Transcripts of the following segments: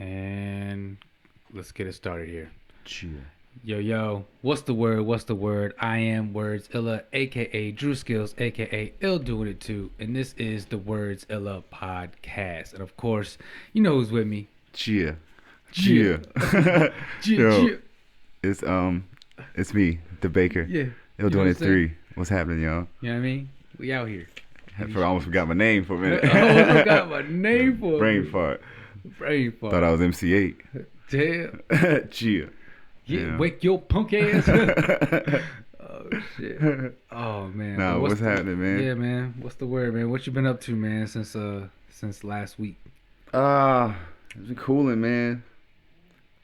And let's get it started here. Cheer. Yo, what's the word? What's the word? I am Words Illah, aka Drew Skills, aka Ill Doing It Too, and this is the Werds Illah Podcast. And of course, you know who's with me. Cheer. Cheer. Yo, it's me, the baker. Yeah. Ill Doing It 3. What's happening, y'all? You know what I mean? We out here. I almost forgot my name for a minute. I forgot my name for Brain fart. Thought I was MC8. Damn. Cheer. Yeah, wake your punk ass. Oh shit. Oh man. Nah, what's happening, man? Yeah, man. What's the word, man? What you been up to, man, since last week? It's been cooling, man.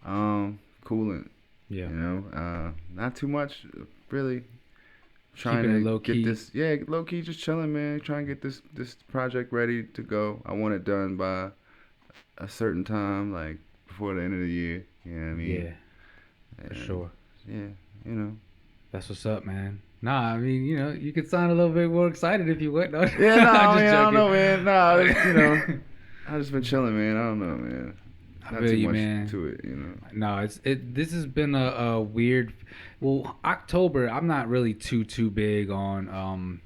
Cooling. Yeah. You know, not too much, really. Trying Keeping it to low get key. this, low key, just chilling, man. Trying to get this project ready to go. I want it done by a certain time, like before the end of the year. You know what I mean? Yeah. For sure. Yeah, you know. That's what's up, man. Nah, I mean, you know, you could sound a little bit more excited if you would. No? Yeah, no, I don't know, man. Nah, you know, I just been chilling, man. I don't know, man. I feel you, man. To it, you know. No, this has been a weird. Well, October, I'm not really too big on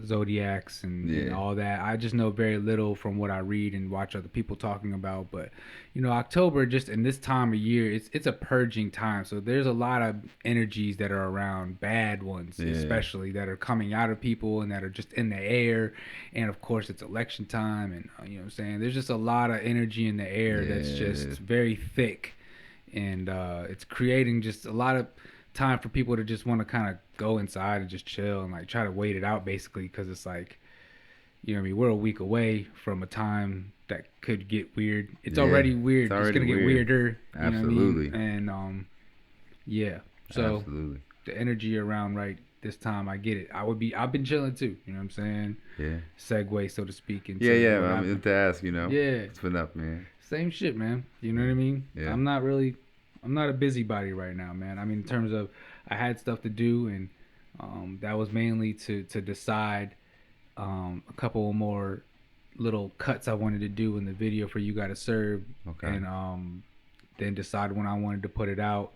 zodiacs and all that. I just know very little from what I read and watch other people talking about. But you know, October, just in this time of year, it's a purging time. So there's a lot of energies that are around, bad ones especially, that are coming out of people and that are just in the air. And of course, it's election time, and you know what I'm saying. There's just a lot of energy in the air that's just very thick, and it's creating just a lot of time for people to just want to kind of go inside and just chill and like try to wait it out, basically, because it's like, you know what I mean, we're a week away from a time that could get weird. It's already weird. It's gonna get weirder. Absolutely. You know what I mean? And so absolutely. The energy around right this time, I get it. I've been chilling too, you know what I'm saying? Yeah. Segue, so to speak. Into I mean, to ask, you know. Yeah. What's been up, man? Same shit, man. You know what I mean? Yeah. I'm not a busybody right now, man. I mean, in terms of, I had stuff to do, and that was mainly to decide a couple more little cuts I wanted to do in the video for You Gotta Serve. Okay. And then decide when I wanted to put it out.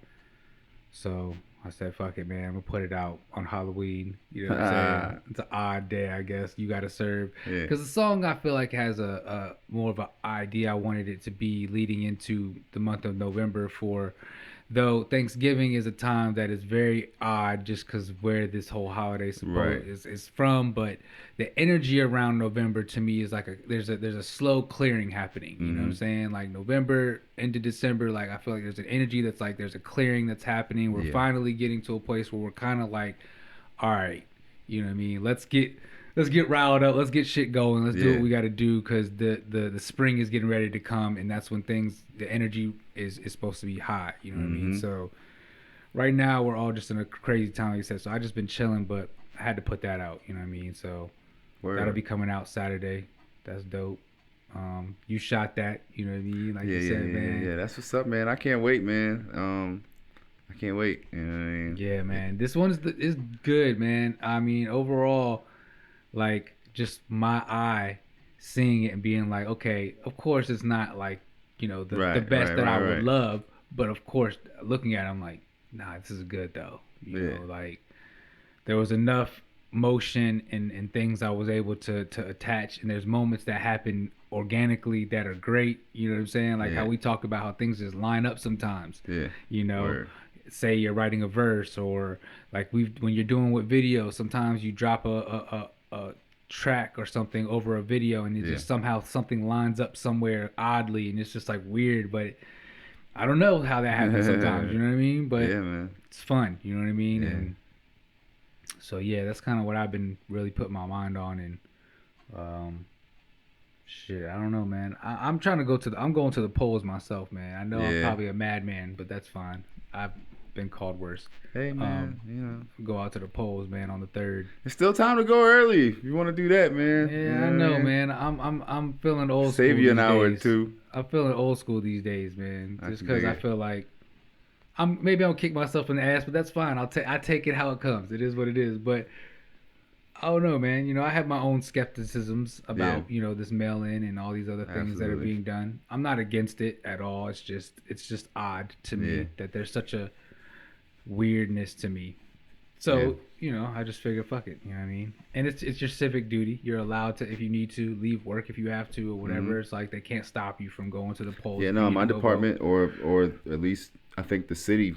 So I said, fuck it, man. I'm going to put it out on Halloween. You know what I'm saying? It's an odd day, I guess. You Gotta Serve. Because the song, I feel like, has a more of an idea I wanted it to be leading into the month of November though Thanksgiving is a time that is very odd just because where this whole holiday is from. But the energy around November to me is like there's a slow clearing happening. You know what I'm saying? Like November into December, like I feel like there's an energy that's like there's a clearing that's happening. We're finally getting to a place where we're kind of like, all right, you know what I mean? Let's get riled up. Let's get shit going. Let's do what we got to do, because the spring is getting ready to come, and that's when the energy is supposed to be high. You know what I mean? So right now we're all just in a crazy time, like I said. So I just been chilling, but I had to put that out. You know what I mean? So that'll be coming out Saturday. That's dope. You shot that. You know what I mean? Like you said, man. Yeah, that's what's up, man. I can't wait, man. I can't wait. You know what I mean? Yeah, man. This one is good, man. I mean, overall, like, just my eye seeing it and being like, okay, of course it's not like, you know, the best that I would love, but of course looking at it, I'm like, nah, this is good though. You know, like there was enough motion and things I was able to attach, and there's moments that happen organically that are great. You know what I'm saying? Like how we talk about how things just line up sometimes. Yeah. You know, say you're writing a verse, or like when you're doing with video, sometimes you drop a track or something over a video, and it just somehow something lines up somewhere oddly, and it's just like weird, but I don't know how that happens sometimes. You know what I mean? But man, it's fun. You know what I mean? And so that's kind of what I've been really putting my mind on. And shit, I don't know, man. I'm trying to I'm going to the polls myself, man. I know I'm probably a madman, but that's fine. I've been called worse. Hey, man, you know, go out to the polls, man, on the 3rd. It's still time to go early if you want to do that, man. Yeah, you know I know, man. I'm feeling old school. Save you an hour days. or two. I'm feeling old school these days, man. Just because I feel like maybe I'll kick myself in the ass, but that's fine. I take it how it comes. It is what it is. But I don't know, man. You know, I have my own skepticisms about, you know, this mail-in and all these other things that are being done. I'm not against it at all. It's just odd to me that there's such a weirdness to me. So, you know, I just figure, fuck it. You know what I mean? And it's your civic duty. You're allowed to, if you need to, leave work if you have to or whatever. It's like they can't stop you from going to the polls. Yeah, no, my department or at least I think the city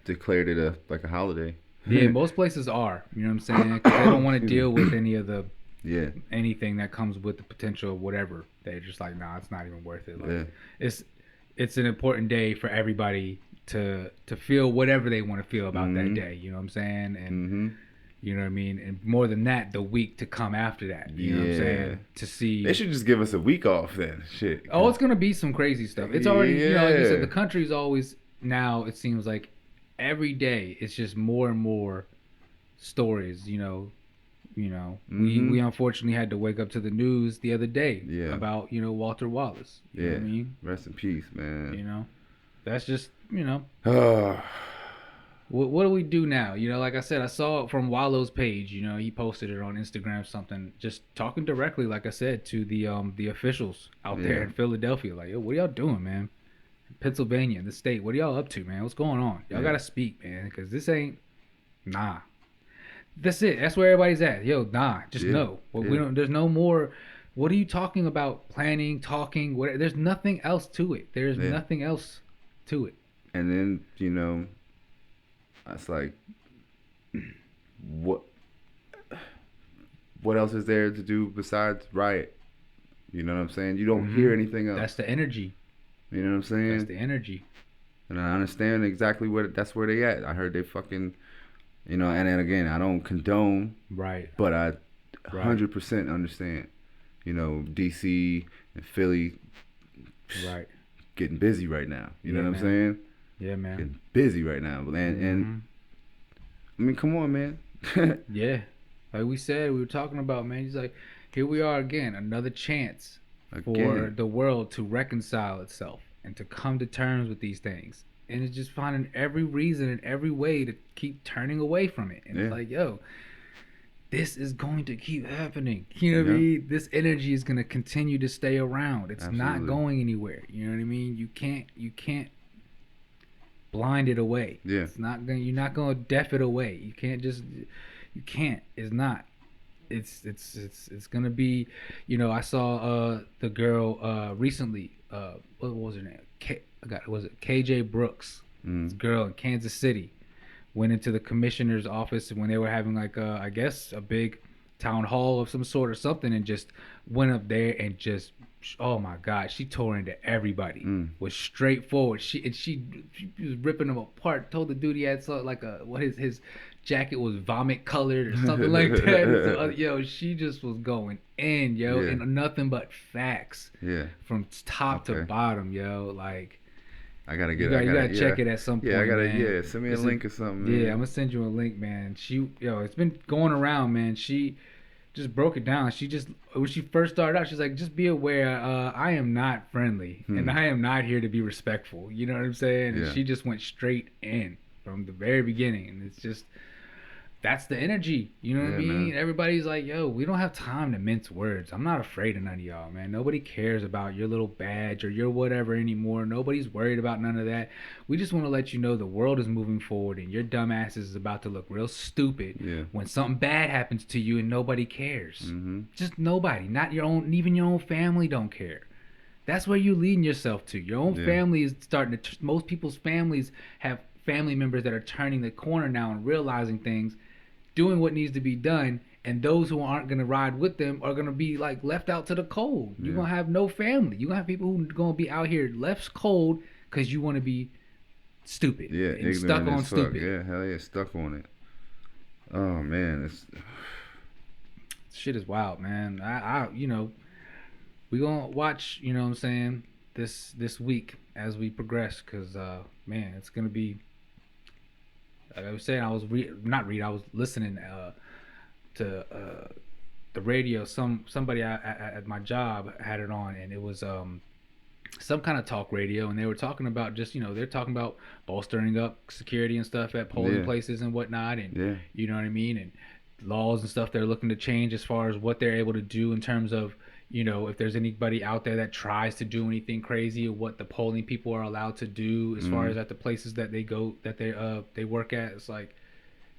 declared it a holiday. Yeah, most places are. You know what I'm saying? Because they don't want to deal with any of the anything that comes with the potential of whatever. They're just like, nah, it's not even worth it. Like, it's an important day for everybody to feel whatever they want to feel about that day. You know what I'm saying? And you know what I mean? And more than that, the week to come after that. You know what I'm saying? To see. They should just give us a week off then. Shit. Oh, it's gonna be some crazy stuff. It's already, you know, like you said, the country's always now. It seems like every day it's just more and more stories. You know, we unfortunately had to wake up to the news the other day about, you know, Walter Wallace. You know what I mean? Rest in peace, man. You know, that's just, you know. What do we do now? You know, like I said, I saw it from Wallow's page. You know, he posted it on Instagram, something, just talking directly, like I said, to the officials out there in Philadelphia. Like, yo, what are y'all doing, man? Pennsylvania, the state, what are y'all up to, man? What's going on? Y'all gotta speak, man, because this ain't, nah. That's it. That's where everybody's at. Yo, nah, just no. Well, we don't. There's no more. What are you talking about? Planning, talking. What? There's nothing else to it. There's nothing else to it. And then, you know, it's like, what else is there to do besides riot? You know what I'm saying? You don't hear anything else. That's the energy. You know what I'm saying? That's the energy. And I understand exactly that's where they at. I heard they fucking, you know, and then again, I don't condone. Right. But I 100% understand. You know, DC and Philly. Right. Getting busy right now. You know what I'm saying? Yeah, man. Getting busy right now. And I mean, come on, man. Yeah. Like we said, we were talking about, man. He's like, here we are again, another chance for the world to reconcile itself and to come to terms with these things. And it's just finding every reason and every way to keep turning away from it. And it's like, yo, this is going to keep happening. You know what I mean? This energy is going to continue to stay around. It's not going anywhere. You know what I mean? You can't blind it away. Yeah. It's not going. You're not going to deaf it away. You can't just. You can't. It's not. It's gonna be. You know, I saw the girl recently. What was her name? Was it KJ Brooks? This girl in Kansas City went into the commissioner's office when they were having like I guess a big town hall of some sort or something, and just went up there and just, oh my God, she tore into everybody. Was straightforward. She was ripping them apart. Told the dude he had like his jacket was vomit colored or something like that. So, yo, she just was going in, yo, and nothing but facts. Yeah. From top to bottom, yo. Like, I gotta you gotta check it at some point. Yeah, I gotta. Man. Yeah, send me a link or something. Yeah, man. I'm gonna send you a link, man. It's been going around, man. She just broke it down. When she first started out, she's like, just be aware, I am not friendly and I am not here to be respectful. You know what I'm saying? And she just went straight in from the very beginning, and it's just. That's the energy, you know what I mean? Man. Everybody's like, yo, we don't have time to mince words. I'm not afraid of none of y'all, man. Nobody cares about your little badge or your whatever anymore. Nobody's worried about none of that. We just want to let you know the world is moving forward, and your dumb ass is about to look real stupid when something bad happens to you and nobody cares. Just nobody, not your own, even your own family don't care. That's where you're leading yourself to. Your own family is starting to, most people's families have family members that are turning the corner now and realizing things, doing what needs to be done, and those who aren't going to ride with them are going to be like left out to the cold. You're going to have no family. You're going to have people who are going to be out here left cold because you want to be stupid. Yeah, and stuck on stupid. Yeah, hell yeah, stuck on it. Oh man, shit is wild, man. I you know, we going to watch, you know what I'm saying, this week as we progress, because man, it's going to be, like I was saying, I was listening to the radio. Somebody at my job had it on, and it was some kind of talk radio, and they were talking about just, you know, they're talking about bolstering up security and stuff at polling places and whatnot, and you know what I mean, and laws and stuff they're looking to change as far as what they're able to do in terms of, if there's anybody out there that tries to do anything crazy, or what the polling people are allowed to do as far as at the places that they go, that they work at. It's like,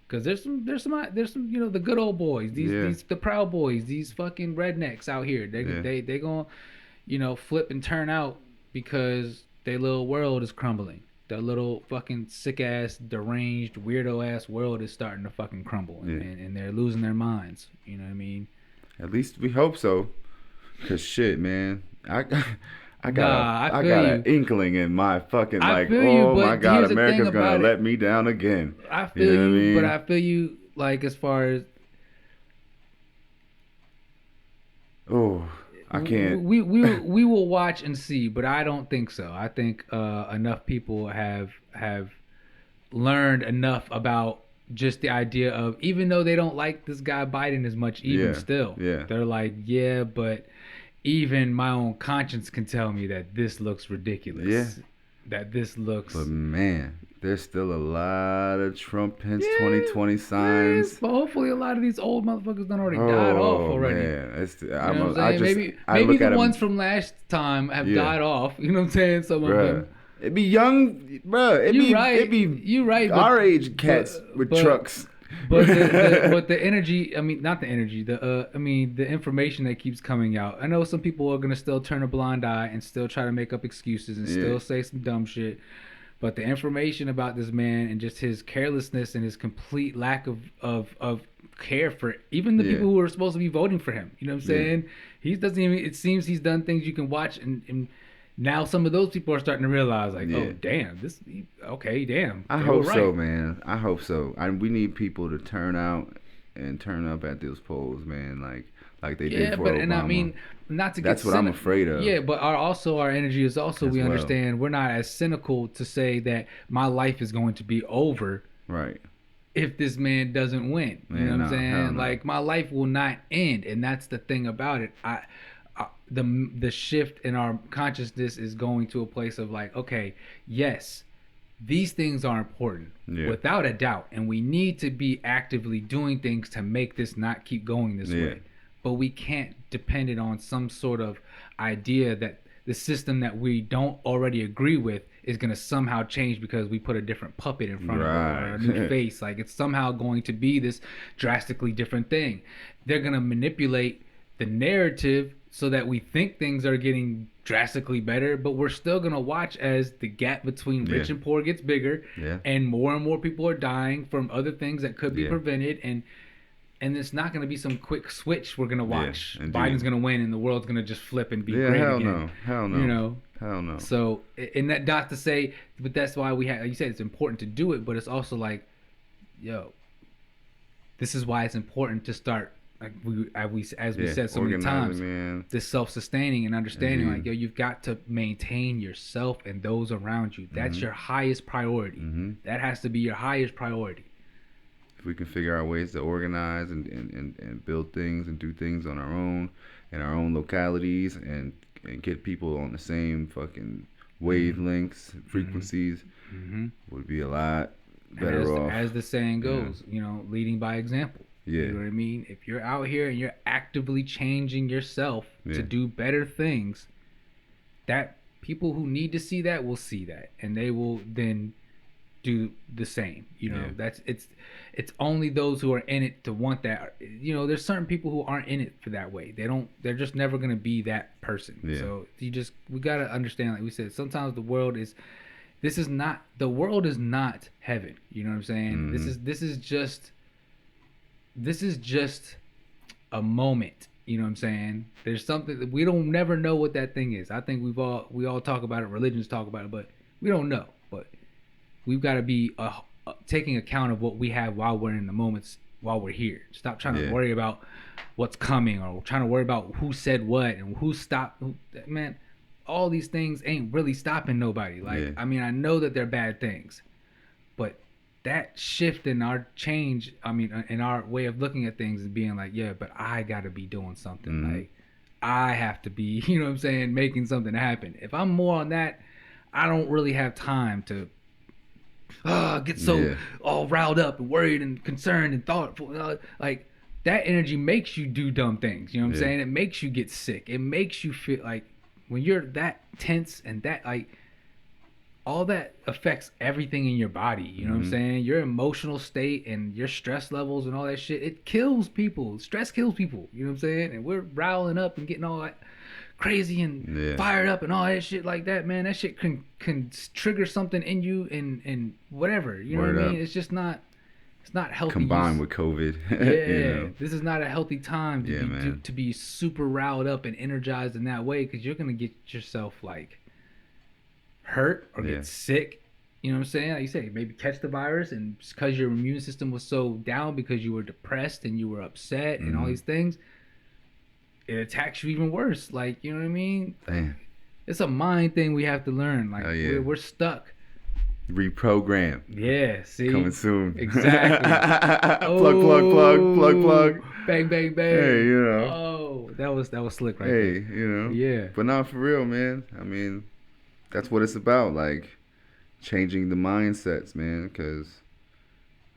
because there's some the good old boys, these the Proud Boys, these fucking rednecks out here. They gonna flip and turn out because their little world is crumbling. Their little fucking sick ass, deranged, weirdo ass world is starting to fucking crumble, and they're losing their minds. You know what I mean? At least we hope so. Cause shit, man, I got an inkling in my fucking like, oh my God, America's gonna let me down again. I feel you, what I mean? But I feel you like as far as I can't. We will watch and see, but I don't think so. I think enough people have learned enough about just the idea of, even though they don't like this guy Biden as much, they're like, but even my own conscience can tell me that this looks ridiculous. Yeah. That this looks. But man, there's still a lot of Trump hence 2020 signs. Man, but hopefully a lot of these old motherfuckers done already died off already. Man. Maybe the ones from last time have died off. You know what I'm saying? Some of them. It'd be young, bro. You're right. Our age cats with trucks. But the energy, not the energy, the information that keeps coming out. I know some people are going to still turn a blind eye and still try to make up excuses and still say some dumb shit. But the information about this man and just his carelessness and his complete lack of care for even the people who are supposed to be voting for him. You know what I'm saying? He doesn't even, it seems he's done things you can watch and now some of those people are starting to realize, like, oh, damn, damn. I hope so, man. I hope so. We need people to turn out and turn up at those polls, man, like they did for Obama. And I mean, not to get That's what I'm afraid of. Yeah, but our energy is also, we understand we're not as cynical to say that my life is going to be over. Right. If this man doesn't win. You know what I'm saying? No. Like, my life will not end, and that's the thing about it. The shift in our consciousness is going to a place of like, okay, yes, these things are important without a doubt, and we need to be actively doing things to make this not keep going this way. But we can't depend it on some sort of idea that the system that we don't already agree with is going to somehow change because we put a different puppet in front of it or a new face. Like, it's somehow going to be this drastically different thing. They're going to manipulate the narrative so that we think things are getting drastically better, but we're still going to watch as the gap between rich and poor gets bigger, and more people are dying from other things that could be prevented, and it's not going to be some quick switch we're going to watch. Biden's going to win and the world's going to just flip and be great again. Hell no. Hell no. So, and that not to say, but that's why we have, you said it's important to do it, but it's also like, this is why it's important to start, like we said so many times, this self-sustaining and understanding, like, you've got to maintain yourself and those around you. That's your highest priority. That has to be your highest priority. If we can figure out ways to organize and build things and do things on our own in our own localities and get people on the same fucking wavelengths, frequencies, would be a lot better off. As the saying goes, leading by example. You know what I mean? If you're out here and you're actively changing yourself to do better things, that people who need to see that will see that, and they will then do the same. That's it's only those who are in it to want that. There's certain people who aren't in it for that way. They're just never gonna be that person. So we gotta understand, like we said, sometimes the world is not heaven. You know what I'm saying? This is just a moment. You know what I'm saying? There's something that we don't never know what that thing is. I think we all talk about it. Religions talk about it, but we don't know. But we've got to be taking account of what we have while we're in the moments, while we're here. Stop trying to worry about what's coming or trying to worry about who said what and who stopped. Man, all these things ain't really stopping nobody. Like, I mean, I know that they're bad things, but that shift in our change, in our way of looking at things, is being like, but I got to be doing something. Like, I have to be, you know what I'm saying, making something happen. If I'm more on that, I don't really have time to get so all riled up and worried and concerned and thoughtful. Like that energy makes you do dumb things. You know what I'm saying? It makes you get sick. It makes you feel like when you're that tense and that like all that affects everything in your body. You know what I'm saying? Your emotional state and your stress levels and all that shit. It kills people. Stress kills people. You know what I'm saying? And we're riling up and getting all that crazy and fired up and all that shit like that, man. That shit can trigger something in you and whatever. You know what I mean? It's just not. It's not healthy. Combined with COVID. Yeah, this is not a healthy time to be super riled up and energized in that way, because you're gonna get yourself like hurt or get sick. You know what I'm saying? Like you say, maybe catch the virus, and because your immune system was so down because you were depressed and you were upset and all these things, it attacks you even worse. Like, you know what I mean? Damn. It's a mind thing we have to learn. Like we're stuck. Reprogram. Yeah, see? Coming soon. Exactly. Plug. Bang, bang, bang. Hey, you know. Oh, that was slick right there. Hey, you know. Yeah. But not for real, man. I mean, that's what it's about. Like, changing the mindsets, man, because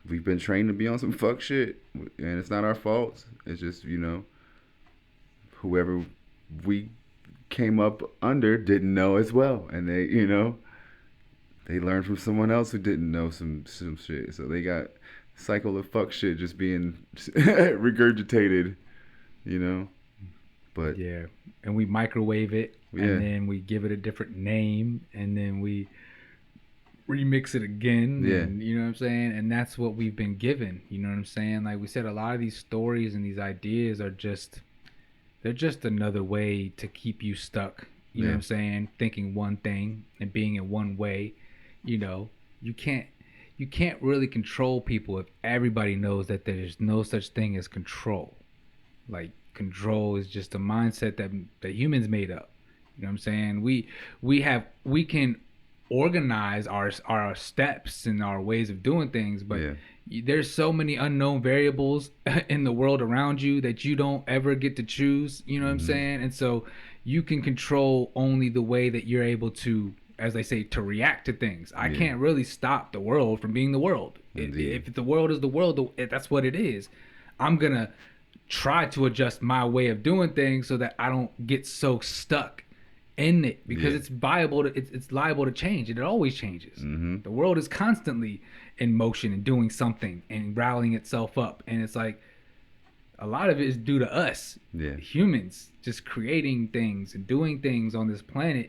we've been trained to be on some fuck shit. And it's not our fault. It's just, you know, whoever we came up under didn't know as well. And they, you know, they learned from someone else who didn't know some shit. So they got cycle of fuck shit just being regurgitated, you know. But yeah, and we microwave it, and then we give it a different name, and then we remix it again. Yeah. And, you know what I'm saying? And that's what we've been given. You know what I'm saying? Like we said, a lot of these stories and these ideas are they're just another way to keep you stuck. You know what I'm saying? Thinking one thing and being in one way. You know, you can't really control people if everybody knows that there's no such thing as control. Like, control is just a mindset that humans made up. You know what I'm saying? We can organize our steps and our ways of doing things, but there's so many unknown variables in the world around you that you don't ever get to choose. You know what I'm saying? And so you can control only the way that you're able to, as they say, to react to things. I can't really stop the world from being the world. If the world is the world, that's what it is. I'm going to try to adjust my way of doing things so that I don't get so stuck in it, because it's liable to change, and it always changes. The world is constantly in motion and doing something and rallying itself up. And it's like, a lot of it is due to us, humans, just creating things and doing things on this planet.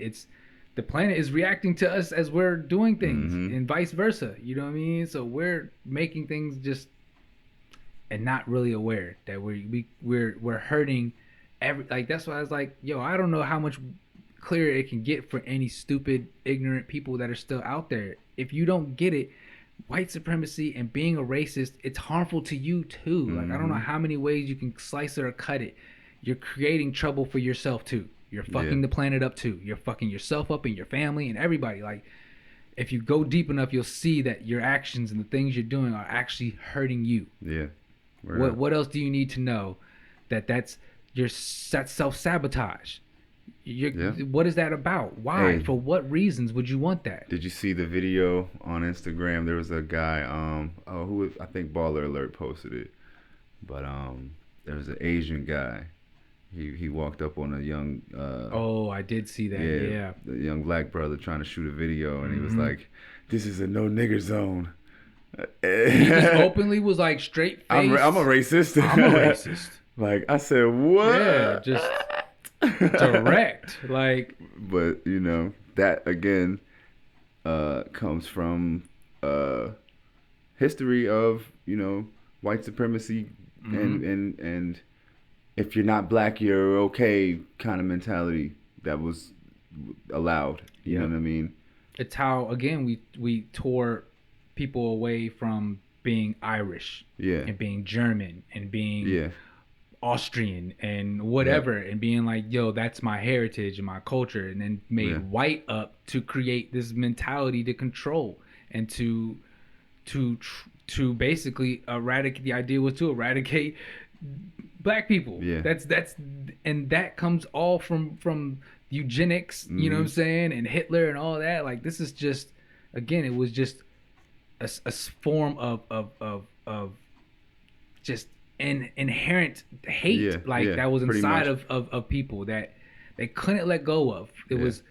The planet is reacting to us as we're doing things, and vice versa. You know what I mean? So we're making things just, and not really aware that we're hurting like, that's why I was like, yo, I don't know how much clearer it can get for any stupid, ignorant people that are still out there. If you don't get it, white supremacy and being a racist, it's harmful to you too. Like, I don't know how many ways you can slice it or cut it. You're creating trouble for yourself too. You're fucking the planet up too. You're fucking yourself up and your family and everybody. Like, if you go deep enough, you'll see that your actions and the things you're doing are actually hurting you. Yeah. What else do you need to know? That's self-sabotage. What is that about? Why? For what reasons would you want that? Did you see the video on Instagram? There was a guy, I think Baller Alert posted it, but there was an Asian guy. He walked up on a young I did see that. Yeah, the young black brother trying to shoot a video, and he was like, "This is a no nigger zone." He just openly was like, straight face, I'm a racist. Like, I said, what? Yeah, just direct. Like, but you know, that again comes from history of, you know, white supremacy and if you're not black, you're okay kind of mentality that was allowed. You know what I mean? It's how, again, we tore people away from being Irish and being German and being Austrian and whatever, and being like, yo, that's my heritage and my culture, and then made white up to create this mentality to control and to basically eradicate. The idea was to eradicate black people. That's and that comes all from eugenics, you know what I'm saying, and Hitler and all that. Like, this is just, again, it was just a form of just inherent hate that was inside of people that they couldn't let go of. It was,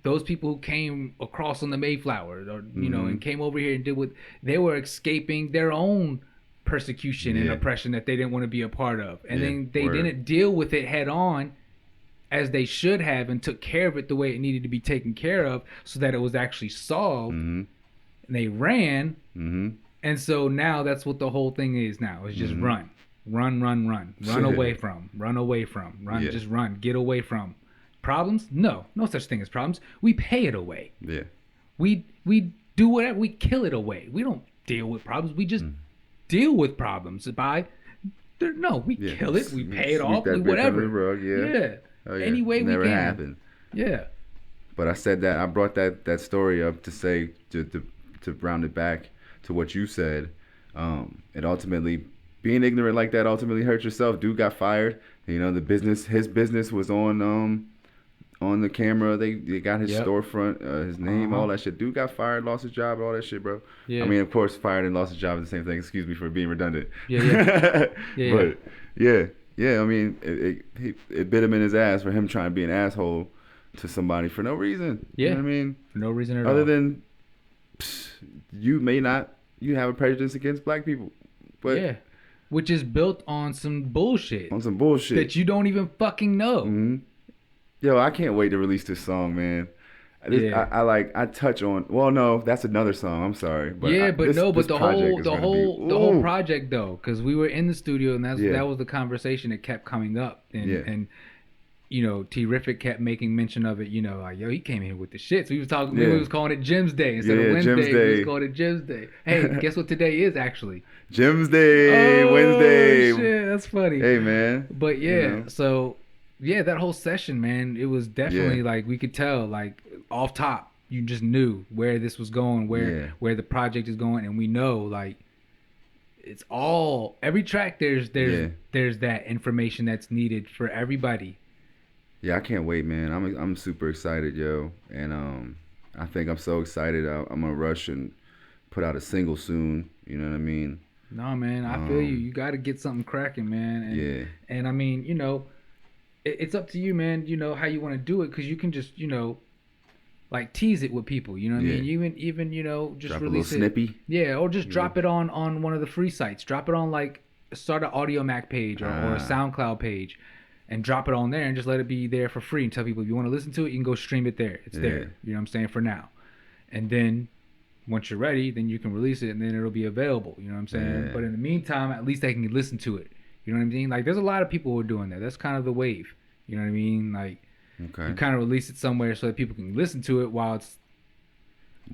those people who came across on the Mayflower or and came over here and did what they were escaping their own persecution and oppression that they didn't want to be a part of, and then they didn't deal with it head on as they should have and took care of it the way it needed to be taken care of so that it was actually solved. And they ran. And so now that's what the whole thing is now. It's just run away from, just run, get away from. Problems? No such thing as problems. We pay it away. Yeah. We do whatever, we kill it away. We don't deal with problems. We just deal with problems by, we kill it, we pay it off, whatever. Any way we can. Never happened. Yeah. But I brought that story up to say, to round it back to what you said. It ultimately, being ignorant like that ultimately hurt yourself. Dude got fired. His business was on the camera. They got his storefront, his name, all that shit. Dude got fired, lost his job, all that shit, bro. Yeah. I mean, of course, fired and lost his job is the same thing. Excuse me for being redundant. Yeah. But I mean, it bit him in his ass for him trying to be an asshole to somebody for no reason. Yeah. You know what I mean? For no reason at all. Other than you have a prejudice against black people. But which is built on some bullshit. That you don't even fucking know. Mm-hmm. Yo, I can't wait to release this song, man. I touch on. Well, no, that's another song. I'm sorry, but the whole project though, because we were in the studio and that was the conversation that kept coming up, and T-Riffic kept making mention of it. Like, yo, he came in with the shit. So we was talking. We was calling it Jim's Day instead of Wednesday. We was calling it Jim's Day. Hey, guess what today is actually? Jim's Day, Wednesday. Shit, that's funny. Hey, man. But so. Yeah, that whole session, man, it was definitely like we could tell, like off top, you just knew where this was going, where the project is going, and we know like it's all every track. There's that information that's needed for everybody. Yeah, I can't wait, man. I'm super excited, yo, and I think I'm so excited. I'm gonna rush and put out a single soon. You know what I mean? No, man, I feel you. You got to get something cracking, man. And I mean, it's up to you, man, how you want to do it, because you can just, like tease it with people, you know what I mean? Even just drop release a little snippy. Yeah, or just drop it on one of the free sites. Drop it on, like, start an Audio Mac page or a SoundCloud page and drop it on there and just let it be there for free and tell people if you want to listen to it, you can go stream it there. It's there, you know what I'm saying, for now. And then once you're ready, then you can release it and then it'll be available, you know what I'm saying? Yeah. But in the meantime, at least they can listen to it. You know what I mean? Like, there's a lot of people who are doing that. That's kind of the wave. You know what I mean? Like, you kind of release it somewhere so that people can listen to it while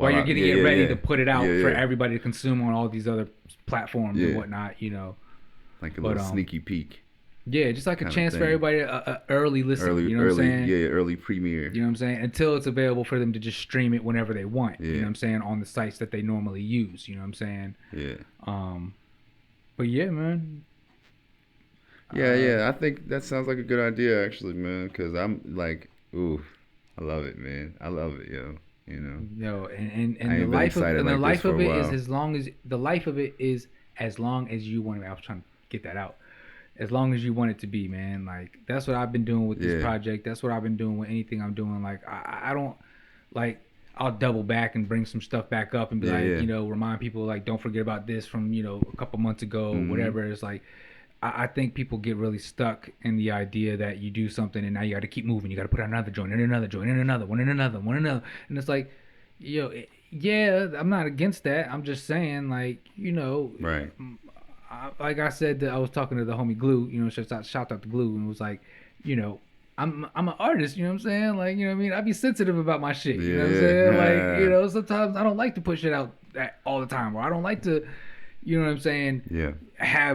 you're getting it ready to put it out for everybody to consume on all these other platforms and whatnot, Like a little sneaky peek. Yeah, just like a chance for everybody to early listen. You know what I'm saying? Yeah, early premiere. You know what I'm saying? Until it's available for them to just stream it whenever they want. You know what I'm saying? On the sites that they normally use. You know what I'm saying? Yeah. But yeah, man. Yeah, I think that sounds like a good idea, actually, man. Because I'm like, ooh, I love it, man. I love it, yo. Yo, and the life of it is as long as you want it. I was trying to get that out. As long as you want it to be, man. Like, that's what I've been doing with this project. That's what I've been doing with anything I'm doing. Like, I don't, like, I'll double back and bring some stuff back up and be remind people, like, don't forget about this from, a couple months ago or whatever. It's like, I think people get really stuck in the idea that you do something and now you got to keep moving. You got to put out another joint and another joint and another one and another one and another. And it's like, I'm not against that. I'm just saying, like, right. Like I said, I was talking to the homie Glue, shout out to Glue, and it was like, I'm an artist, you know what I'm saying? Like, you know what I mean? I be sensitive about my shit, you know what I'm saying? Like, sometimes I don't like to push it out all the time, or I don't like to, you know what I'm saying? Yeah. I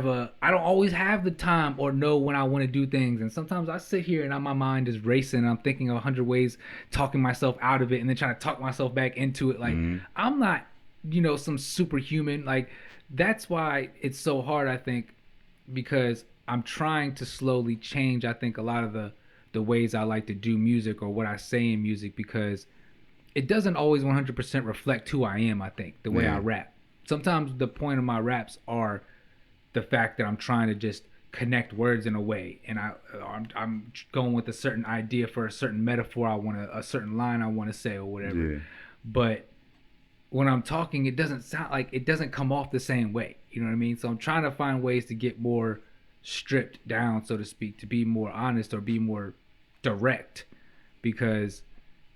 don't always have the time or know when I want to do things. And sometimes I sit here and my mind is racing. And I'm thinking of 100 ways, talking myself out of it and then trying to talk myself back into it. Like, I'm not, some superhuman. Like, that's why it's so hard, I think, because I'm trying to slowly change, I think, a lot of the ways I like to do music or what I say in music, because it doesn't always 100% reflect who I am. I think the way I rap. Sometimes the point of my raps are the fact that I'm trying to just connect words in a way, and I'm going with a certain idea for a certain metaphor a certain line I want to say or whatever. Yeah. But when I'm talking, it doesn't sound like, it doesn't come off the same way. You know what I mean? So I'm trying to find ways to get more stripped down, so to speak, to be more honest or be more direct, because,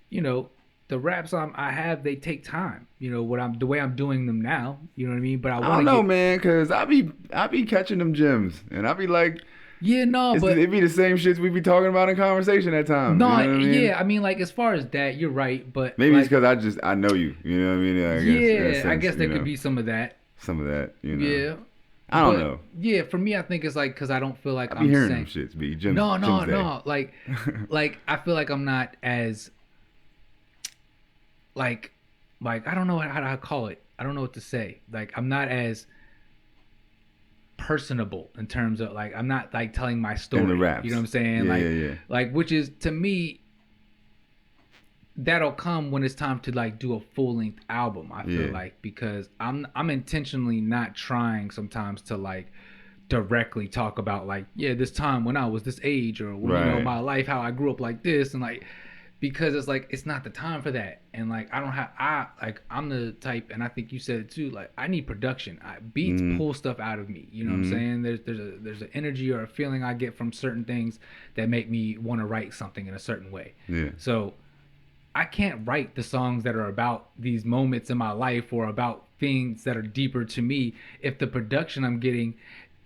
you know, the raps I have, they take time. You know, the way I'm doing them now. You know what I mean? But I don't know, man, because I be catching them gems, and I be like, yeah, no, but it be the same shits we be talking about in conversation at times. No, you know what I mean? Yeah, I mean, like, as far as that, you're right, but maybe like, it's because I know you. You know what I mean? I guess there could be some of that. Some of that, you know. Yeah. I don't know. Yeah, for me, I think it's like because I don't feel like I'm hearing them shits. Be Jim's, no. Like, like I feel like I'm not as like I don't know how to call it. I don't know what to say. Like, I'm not as personable in terms of, like, I'm not like telling my story. In the raps. You know what I'm saying? Yeah. Like, which is, to me, that'll come when it's time to like do a full length album. I feel like, because I'm intentionally not trying sometimes to like directly talk about like, yeah, this time when I was this age, or when, you know, my life, how I grew up like this, and like, because it's like, it's not the time for that. And like, I'm the type, and I think you said it too, like, I need production. Beats pull stuff out of me. You know what I'm saying? There's an energy or a feeling I get from certain things that make me want to write something in a certain way. Yeah. So I can't write the songs that are about these moments in my life or about things that are deeper to me if the production I'm getting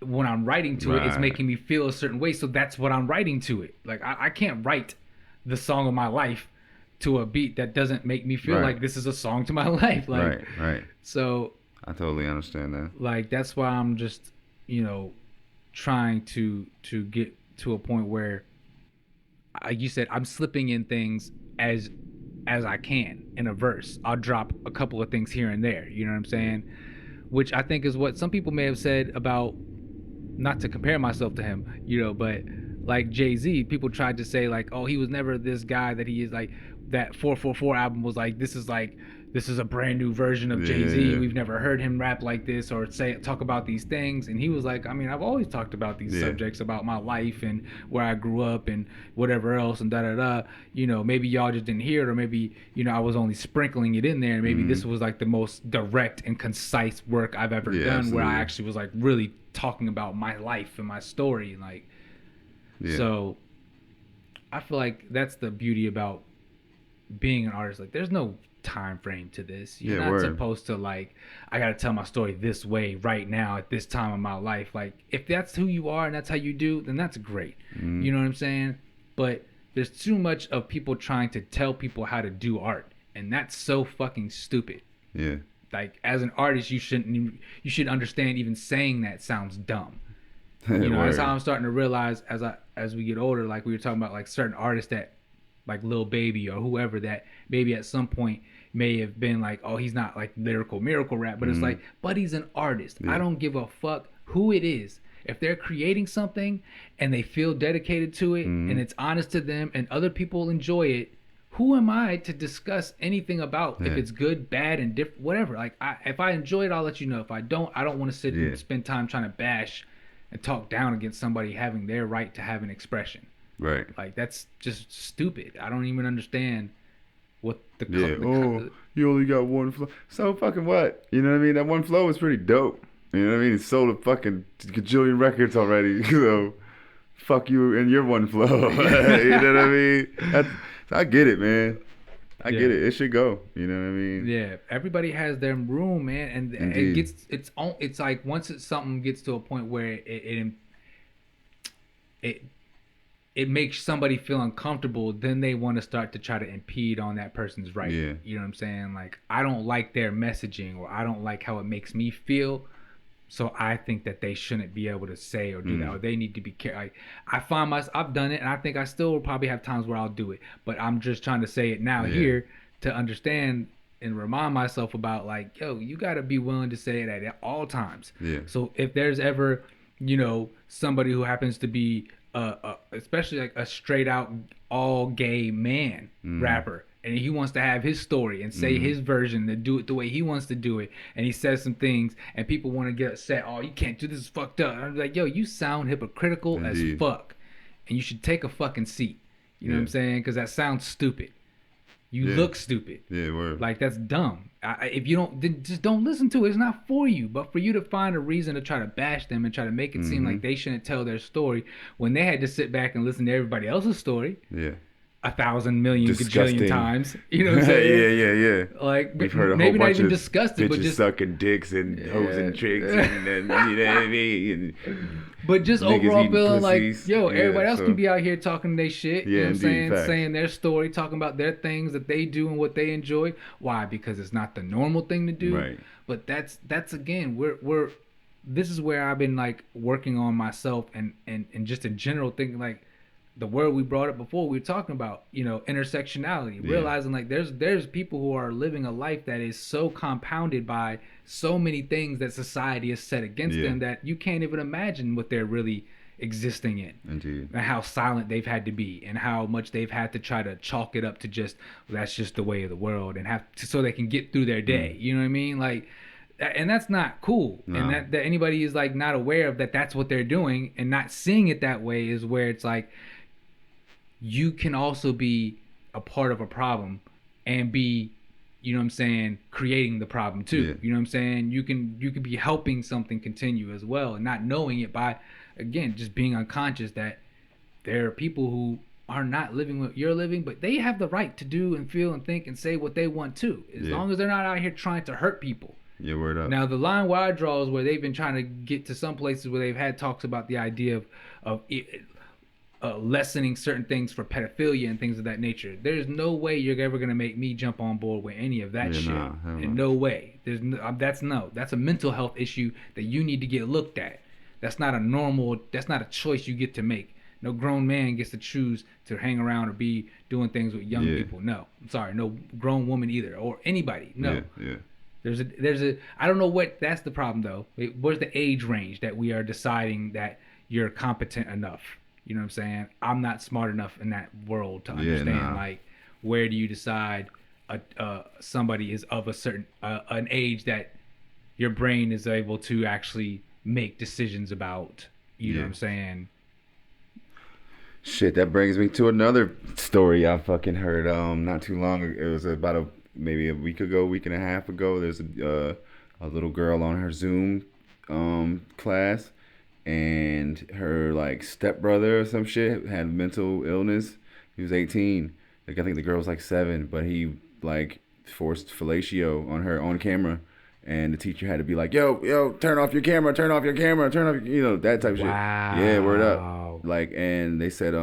when I'm writing to it is making me feel a certain way. So that's what I'm writing to it. Like, I can't write the song of my life to a beat that doesn't make me feel like this is a song to my life. Like, right. So I totally understand that. Like, that's why I'm just, you know, trying to get to a point where, like you said, I'm slipping in things as I can in a verse. I'll drop a couple of things here and there. You know what I'm saying? Which I think is what some people may have said about, not to compare myself to him, you know, but like Jay-Z, people tried to say like, oh, he was never this guy that he is. Like, that 444 album was like, this is a brand new version of Jay-Z. Yeah. We've never heard him rap like this or talk about these things. And he was like, I mean, I've always talked about these subjects, about my life and where I grew up and whatever else and da-da-da. You know, maybe y'all just didn't hear it, or maybe, you know, I was only sprinkling it in there. And maybe this was like the most direct and concise work I've ever done, absolutely. Where I actually was like really talking about my life and my story. And like, so I feel like that's the beauty about being an artist. Like, there's no time frame to this. You're not supposed to like, I gotta tell my story this way right now at this time of my life. Like, if that's who you are and that's how you do, then that's great. You know what I'm saying? But there's too much of people trying to tell people how to do art, and that's so fucking stupid. Yeah. Like, as an artist, you should understand even saying that sounds dumb. You know, that's how I'm starting to realize as we get older. Like, we were talking about like certain artists that, like Lil Baby or whoever, that maybe at some point may have been like, oh, he's not like lyrical miracle rap, but it's like, but he's an artist. I don't give a fuck who it is. If they're creating something and they feel dedicated to it and it's honest to them and other people enjoy it, who am I to discuss anything about if it's good, bad, and different, whatever. Like, if I enjoy it, I'll let you know. If I don't want to sit and spend time trying to bash and talk down against somebody having their right to have an expression. Right. Like, that's just stupid. I don't even understand what the you only got one flow. So fucking what? You know what I mean? That one flow is pretty dope. You know what I mean? It's sold a fucking gajillion records already. So fuck you and your one flow. You know what I mean? I get it, man. I get it. It should go. You know what I mean? Yeah. Everybody has their room, man, and it's like once something gets to a point where it makes somebody feel uncomfortable, then they want to start to try to impede on that person's right. Yeah. You know what I'm saying? Like, I don't like their messaging, or I don't like how it makes me feel, so I think that they shouldn't be able to say or do that, or they need to be careful. Like, I find I've done it, and I think I still will probably have times where I'll do it, but I'm just trying to say it now here to understand and remind myself about, like, yo, you got to be willing to say it at all times. Yeah. So if there's ever, you know, somebody who happens to be especially like a straight out all gay man rapper and he wants to have his story and say his version and do it the way he wants to do it, and he says some things and people want to get upset. Oh, you can't do this, is fucked up. And I'm like, yo, you sound hypocritical as fuck, and you should take a fucking seat. You know what I'm saying? Because that sounds stupid. You look stupid. Yeah, word. Like, that's dumb. If you don't, then just don't listen to it. It's not for you. But for you to find a reason to try to bash them and try to make it seem like they shouldn't tell their story when they had to sit back and listen to everybody else's story. Yeah. 1,000 million gajillion times. You know what I'm saying? yeah. Like, we've heard a maybe whole not bunch even of disgusting, but just sucking dicks and hoes and chicks and you know what I mean? But just overall feeling pussies. like, yo, everybody else can be out here talking their shit. Yeah, you know what I'm saying? facts. Saying their story, talking about their things that they do and what they enjoy. Why? Because it's not the normal thing to do. Right. But that's again, we're this is where I've been like working on myself and just in general thinking like the word we brought up before, we were talking about, you know, intersectionality, realizing like there's people who are living a life that is so compounded by so many things that society has set against them that you can't even imagine what they're really existing in. Indeed. And how silent they've had to be and how much they've had to try to chalk it up to just, well, that's just the way of the world and have to, so they can get through their day. You know what I mean? Like, and that's not cool. No. And that anybody is like not aware of that's what they're doing and not seeing it that way is where it's like, you can also be a part of a problem and be, you know what I'm saying, creating the problem too. Yeah. You know what I'm saying? You can be helping something continue as well and not knowing it by, again, just being unconscious that there are people who are not living what you're living, but they have the right to do and feel and think and say what they want too, as long as they're not out here trying to hurt people. Yeah, word up. Now, the line where I draw is where they've been trying to get to some places where they've had talks about the idea of lessening certain things for pedophilia and things of that nature. There's no way you're ever gonna make me jump on board with any of that shit. In no way. There's that's a mental health issue that you need to get looked at. That's not a choice you get to make. No grown man gets to choose to hang around or be doing things with young people. No, I'm sorry, no grown woman either or anybody. No. Yeah. There's a I don't know what that's the problem though. Where's the age range that we are deciding that you're competent enough? You know what I'm saying? I'm not smart enough in that world to understand. Like, where do you decide somebody is of a certain an age that your brain is able to actually make decisions about? You know what I'm saying? Shit, that brings me to another story I fucking heard not too long ago. It was about maybe a week and a half ago. There's a little girl on her Zoom class. And her like stepbrother or some shit had mental illness. He was 18. Like I think the girl was like 7, but he like forced fellatio on her on camera, and the teacher had to be like, "Yo, turn off your camera, that type of shit." Yeah, word up. Like, and they said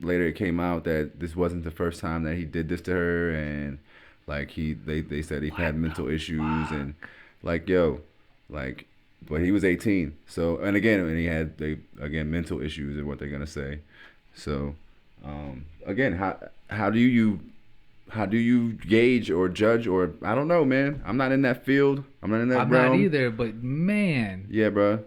later it came out that this wasn't the first time that he did this to her, and like they said he had mental issues and like but he was 18. So, and he had mental issues is what they're gonna say. So, again, how do you gauge or judge or I don't know, man. I'm not in that field. I'm not in that realm. I'm not either, but man. Yeah, bro.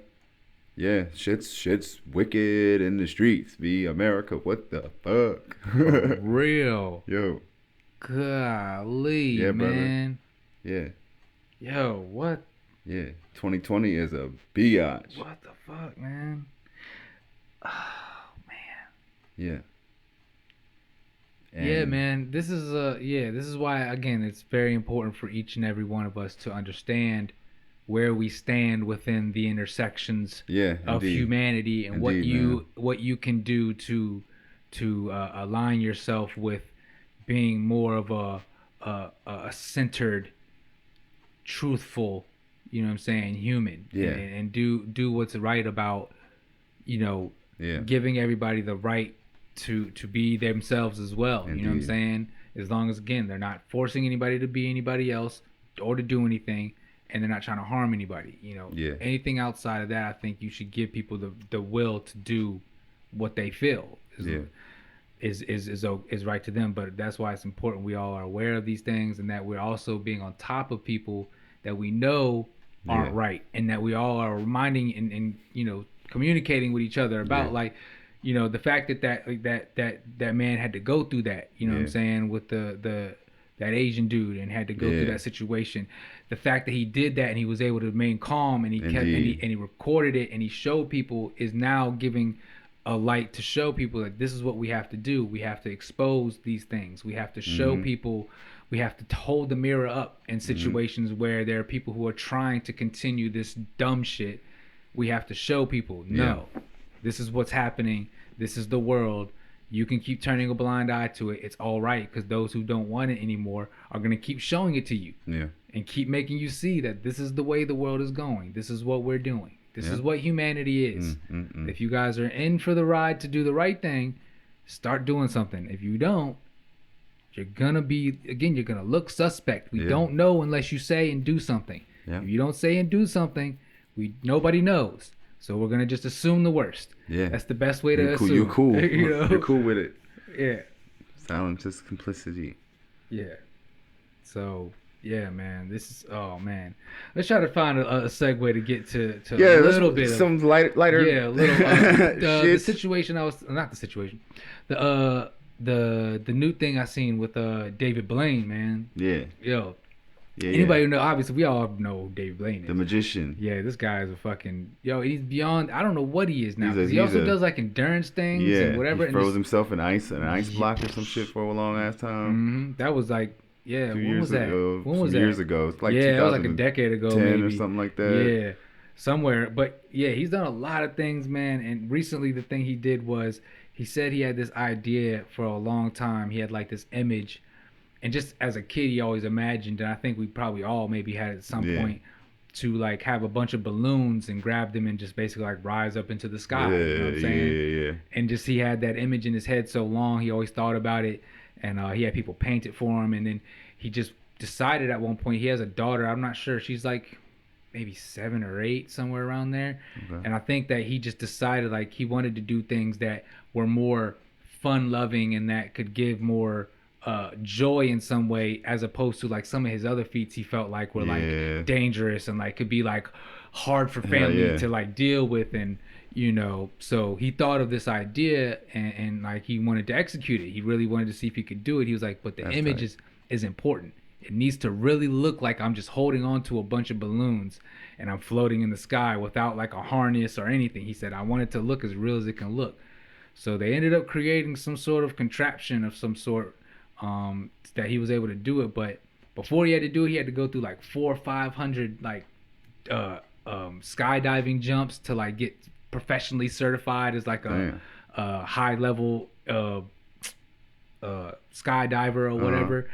Yeah, shit's wicked in the streets. Be America, what the fuck? For real. Yo. Golly, yeah, man. Brother. Yeah. Yo, what? Yeah, 2020 is a biatch. What the fuck, man? Oh, man. Yeah. Yeah, man. This is why, again, it's very important for each and every one of us to understand where we stand within the intersections of humanity and what you can do to align yourself with being more of a centered, truthful, you know what I'm saying, human. Yeah. And do what's right about, giving everybody the right to be themselves as well. Indeed. You know what I'm saying? As long as, again, they're not forcing anybody to be anybody else or to do anything, and they're not trying to harm anybody. Anything outside of that, I think you should give people the will to do what they feel is right to them. But that's why it's important we all are aware of these things, and that we're also being on top of people that we know aren't right, and that we all are reminding and communicating with each other about the fact that man had to go through that, you know what I'm saying, with the that Asian dude, and had to go through that situation. The fact that he did that and he was able to remain calm, and he kept and he recorded it, and he showed people, is now giving a light to show people that this is what we have to do. We have to expose these things. We have to show people. We have to hold the mirror up in situations where there are people who are trying to continue this dumb shit. We have to show people, no, this is what's happening. This is the world. You can keep turning a blind eye to it. It's all right, because those who don't want it anymore are going to keep showing it to you. Yeah. And keep making you see that this is the way the world is going. This is what we're doing. This is what humanity is. If you guys are in for the ride to do the right thing, start doing something. If you don't, you're going to look suspect. We don't know unless you say and do something. Yeah. If you don't say and do something, nobody knows. So we're going to just assume the worst. Yeah. That's the best way to assume. You're cool. You know? You're cool with it. Yeah. Silence is complicity. Yeah. So, yeah, man. Man. Let's try to find a segue to get to a little bit of... some lighter... Yeah, a little... the situation not the situation. The new thing I seen with David Blaine, man. Yeah. Yo. Yeah, anybody who know, obviously we all know David Blaine. The magician. Yeah, this guy is a fucking... Yo, he's beyond... I don't know what he is now. He also does like endurance things and whatever. He froze himself in ice block or some shit for a long ass time. Mm-hmm. That was like... Yeah, when was that? When was that? Years ago. It's like it was like a decade ago, 10 maybe. Or something like that. Yeah, somewhere. But yeah, he's done a lot of things, man. And recently the thing he did was, he said he had this idea for a long time. He had like this image. And just as a kid, he always imagined, and I think we probably all maybe had at some point, to like have a bunch of balloons and grab them and just basically like rise up into the sky. You know what I'm saying? Yeah. And just he had that image in his head so long, he always thought about it. And he had people paint it for him. And then he just decided at one point, he has a daughter. I'm not sure. She's like maybe 7 or 8, somewhere around there. Okay. And I think that he just decided like he wanted to do things that were more fun loving and that could give more joy in some way, as opposed to like some of his other feats he felt like were like dangerous and like could be like hard for family to like deal with. And you know, so he thought of this idea and like he wanted to execute it. He really wanted to see if he could do it. He was like, but the image is important. It needs to really look like I'm just holding on to a bunch of balloons and I'm floating in the sky without like a harness or anything. He said, I want it to look as real as it can look. So they ended up creating some sort of contraption of some sort that he was able to do it. But before he had to do it, he had to go through like 400 or 500 like skydiving jumps to like get professionally certified as like a high level skydiver or whatever.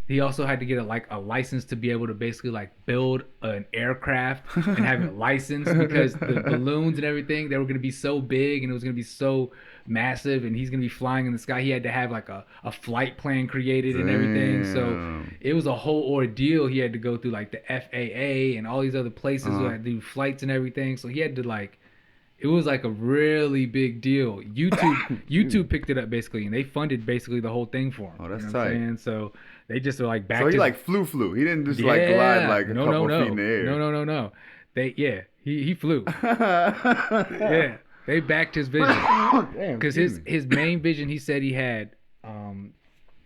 He also had to get a license to be able to basically like build an aircraft and have it licensed, because the balloons and everything, they were going to be so big and it was going to be so massive, and he's going to be flying in the sky. He had to have like a flight plan created and everything. So it was a whole ordeal. He had to go through like the FAA and all these other places who had to do flights and everything. So he had to like, it was like a really big deal. YouTube picked it up basically, and they funded basically the whole thing for him. Oh, that's tight. So they just were like back. So he like flew. He didn't just like glide like a couple feet in the air. No. He flew. Yeah, they backed his vision. Because his main vision, he said he had,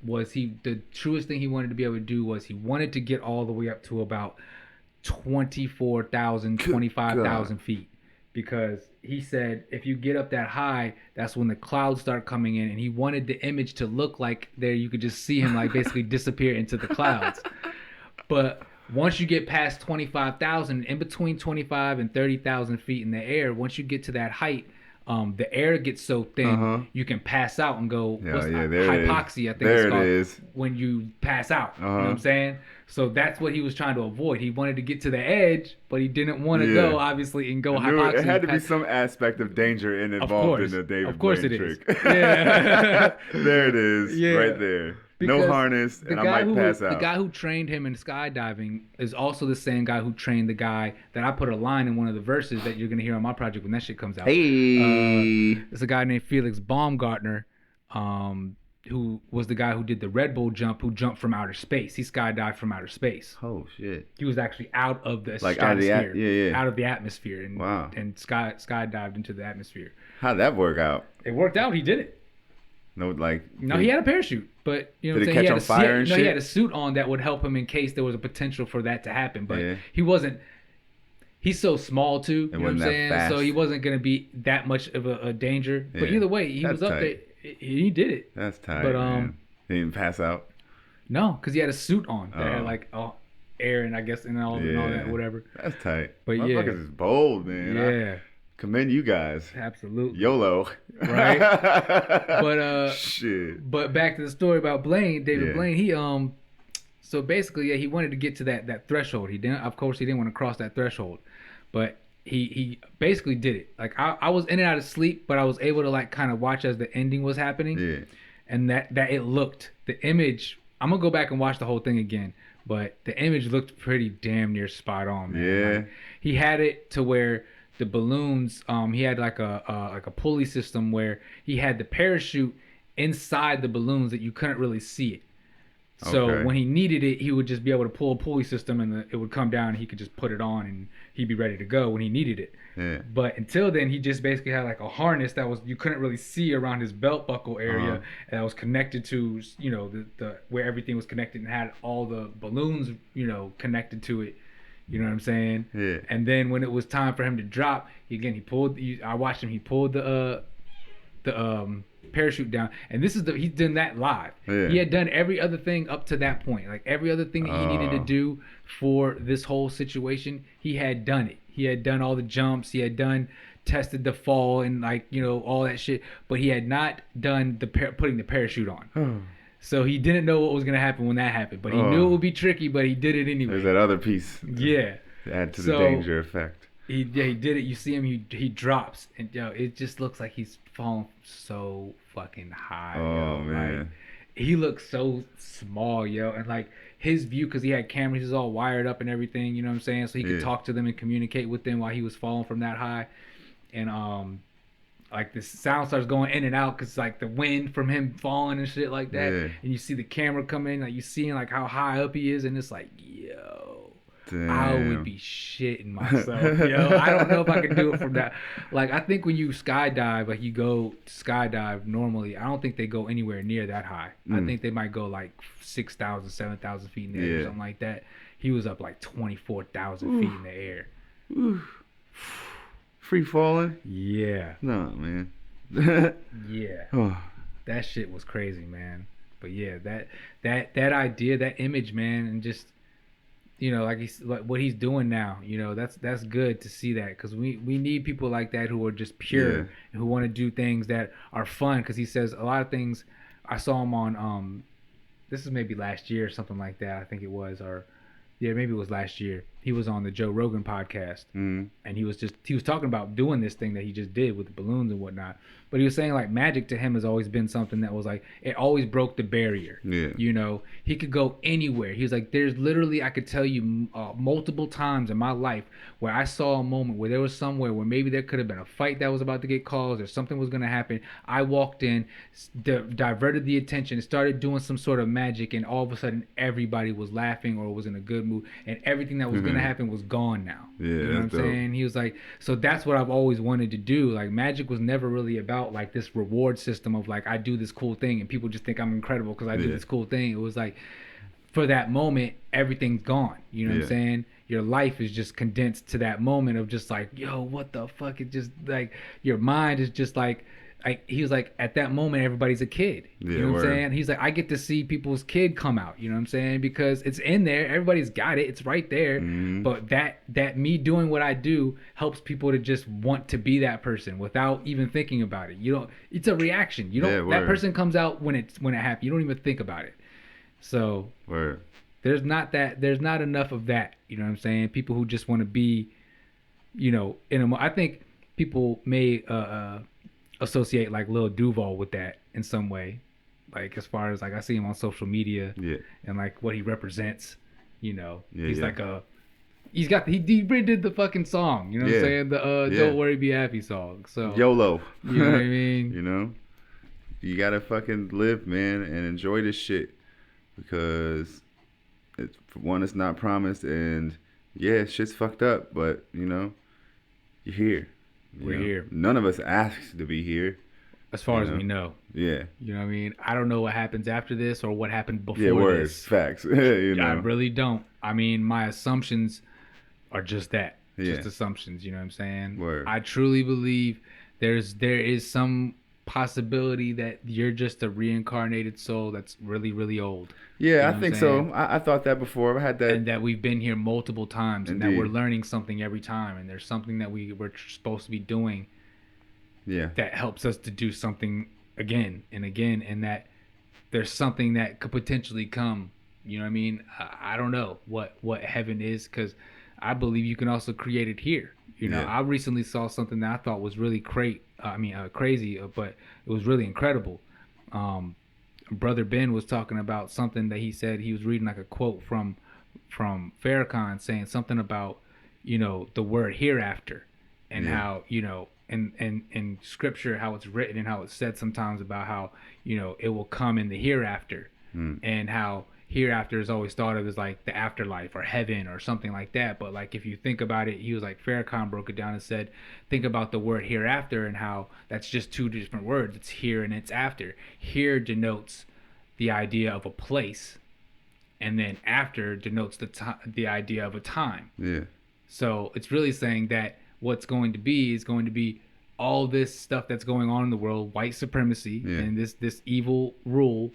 was the truest thing he wanted to be able to do was he wanted to get all the way up to about 24,000, 25,000 feet. Because he said if you get up that high, that's when the clouds start coming in, and he wanted the image to look like there you could just see him like basically disappear into the clouds. But once you get past 25,000, in between 25 and 30,000 feet in the air, once you get to that height, the air gets so thin you can pass out and go hypoxia, I think it's called, when you pass out. You know what I'm saying? So that's what he was trying to avoid. He wanted to get to the edge, but he didn't want to go, obviously, and go hypoxia. It had to be some aspect of danger involved in the David Blaine trick. Yeah. There it is, right there. Because no harness, and I might pass out. The guy who trained him in skydiving is also the same guy who trained the guy that I put a line in one of the verses that you're going to hear on my project when that shit comes out. Hey. It's a guy named Felix Baumgartner, who was the guy who did the Red Bull jump, who jumped from outer space. He skydived from outer space. Oh, shit. He was actually out of the stratosphere. Out of the atmosphere. And skydived into the atmosphere. How'd that work out? It worked out. He did it. No, like. No, he had a parachute, but you know what I'm Did it saying? catch on fire and shit? He had a suit on that would help him in case there was a potential for that to happen. But he wasn't. He's so small too. You know what I'm saying? Fast. So he wasn't gonna be that much of a danger. But either way, he was up there. He did it. That's tight. But man. He didn't pass out. No, because he had a suit on that had like air and I guess and all that whatever. That's tight. But motherfuckers is bold, man. Yeah. Commend you guys. Absolutely. YOLO. Right. But shit. But back to the story about Blaine, David Blaine. He so basically he wanted to get to that threshold. He didn't want to cross that threshold, but he basically did it. Like I was in and out of sleep, but I was able to like kind of watch as the ending was happening. Yeah. And that it looked, the image. I'm gonna go back and watch the whole thing again, but the image looked pretty damn near spot on, man. Yeah. Like, he had it to where the balloons, he had like a pulley system where he had the parachute inside the balloons that you couldn't really see it. So when he needed it, he would just be able to pull a pulley system and it would come down and he could just put it on and he'd be ready to go when he needed it. Yeah. But until then, he just basically had like a harness that was you couldn't really see around his belt buckle area, and that was connected to the where everything was connected and had all the balloons connected to it. You know what I'm saying? Yeah. And then when it was time for him to drop, he pulled. I watched him. He pulled the parachute down, and he's done that live. Yeah. He had done every other thing up to that point, like every other thing that he needed to do for this whole situation. He had done it. He had done all the jumps. He had tested the fall and all that shit, but he had not done putting the parachute on. So he didn't know what was gonna happen when that happened, but he knew it would be tricky. But he did it anyway. There's that other piece. Yeah. To add to the danger effect. He did it. You see him. He drops, and it just looks like he's falling so fucking high. Man. Like, he looks so small, and like his view, because he had cameras, he's all wired up and everything. You know what I'm saying? So he could talk to them and communicate with them while he was falling from that high, and like the sound starts going in and out because like the wind from him falling and shit like that, and you see the camera come in, like you seeing like how high up he is, and it's like Damn. I would be shitting myself, I don't know if I could do it from that. Like, I think when you skydive, like you go skydive normally, I don't think they go anywhere near that high. I think they might go like 6,000, 7,000 feet in the air or something like that. He was up like 24,000 feet in the air. Free falling? Yeah. No, man. Yeah. That shit was crazy, man. But yeah, that idea, that image, man, and just like what he's doing now, that's good to see that, because we need people like that who are just pure and who want to do things that are fun. Because he says a lot of things. I saw him on this is maybe last year or something like that. I think it was, or maybe it was last year. He was on the Joe Rogan podcast, and he was talking about doing this thing that he just did with the balloons and whatnot. But he was saying like magic to him has always been something that was like, it always broke the barrier. Yeah. He could go anywhere. He was like, there's literally, I could tell you multiple times in my life where I saw a moment where there was somewhere where maybe there could have been a fight that was about to get caused or something was going to happen. I walked in, diverted the attention, started doing some sort of magic, and all of a sudden everybody was laughing or was in a good mood, and everything that was going to happen was gone now. Yeah, you know what I'm saying? He was like, so that's what I've always wanted to do. Like, magic was never really about like this reward system of like, I do this cool thing and people just think I'm incredible because I do this cool thing. It was like, for that moment, everything's gone. You know what I'm saying? Your life is just condensed to that moment of just like, yo, what the fuck? It just like, your mind is just like he was like, at that moment, everybody's a kid. You know what I'm saying? He's like, I get to see people's kid come out. You know what I'm saying? Because it's in there. Everybody's got it. It's right there. But that me doing what I do helps people to just want to be that person without even thinking about it. It's a reaction. That person comes out when it happens. You don't even think about it. So there's not enough of that. You know what I'm saying? People who just want to be, I think people may associate like Lil Duval with that in some way, like as far as like I see him on social media and like what he represents. He's like he redid the fucking song, you know what I'm saying, the Don't Worry Be Happy song. So YOLO. You know what I mean? You gotta fucking live, man, and enjoy this shit, because for one, it's not promised, and shit's fucked up, but you're here. We're here. None of us asked to be here. As far as we know. Yeah. You know what I mean? I don't know what happens after this or what happened before words, this. facts. I really don't. I mean, my assumptions are just that. Just assumptions, you know what I'm saying? Word. I truly believe there is some possibility that you're just a reincarnated soul that's really, really old. Yeah, you know I think so. I thought that before. I had that. And that we've been here multiple times. Indeed. And that we're learning something every time. And there's something that we're supposed to be doing that helps us to do something again and again. And that there's something that could potentially come. You know what I mean? I don't know what heaven is, because I believe you can also create it here. You know, I recently saw something that I thought was really crazy, but it was really incredible. Brother Ben was talking about something that he said he was reading, like a quote from Farrakhan, saying something about, you know, the word hereafter, and how, you know, in scripture, how it's written and how it's said sometimes about how, you know, it will come in the hereafter, and how hereafter is always thought of as like the afterlife or heaven or something like that. But like, if you think about it, he was like, Farrakhan broke it down and said, think about the word hereafter and how that's just two different words. It's here and it's after. Here denotes the idea of a place, and then after denotes the idea of a time. Yeah. So it's really saying that what's going to be is going to be all this stuff that's going on in the world, white supremacy, and this evil rule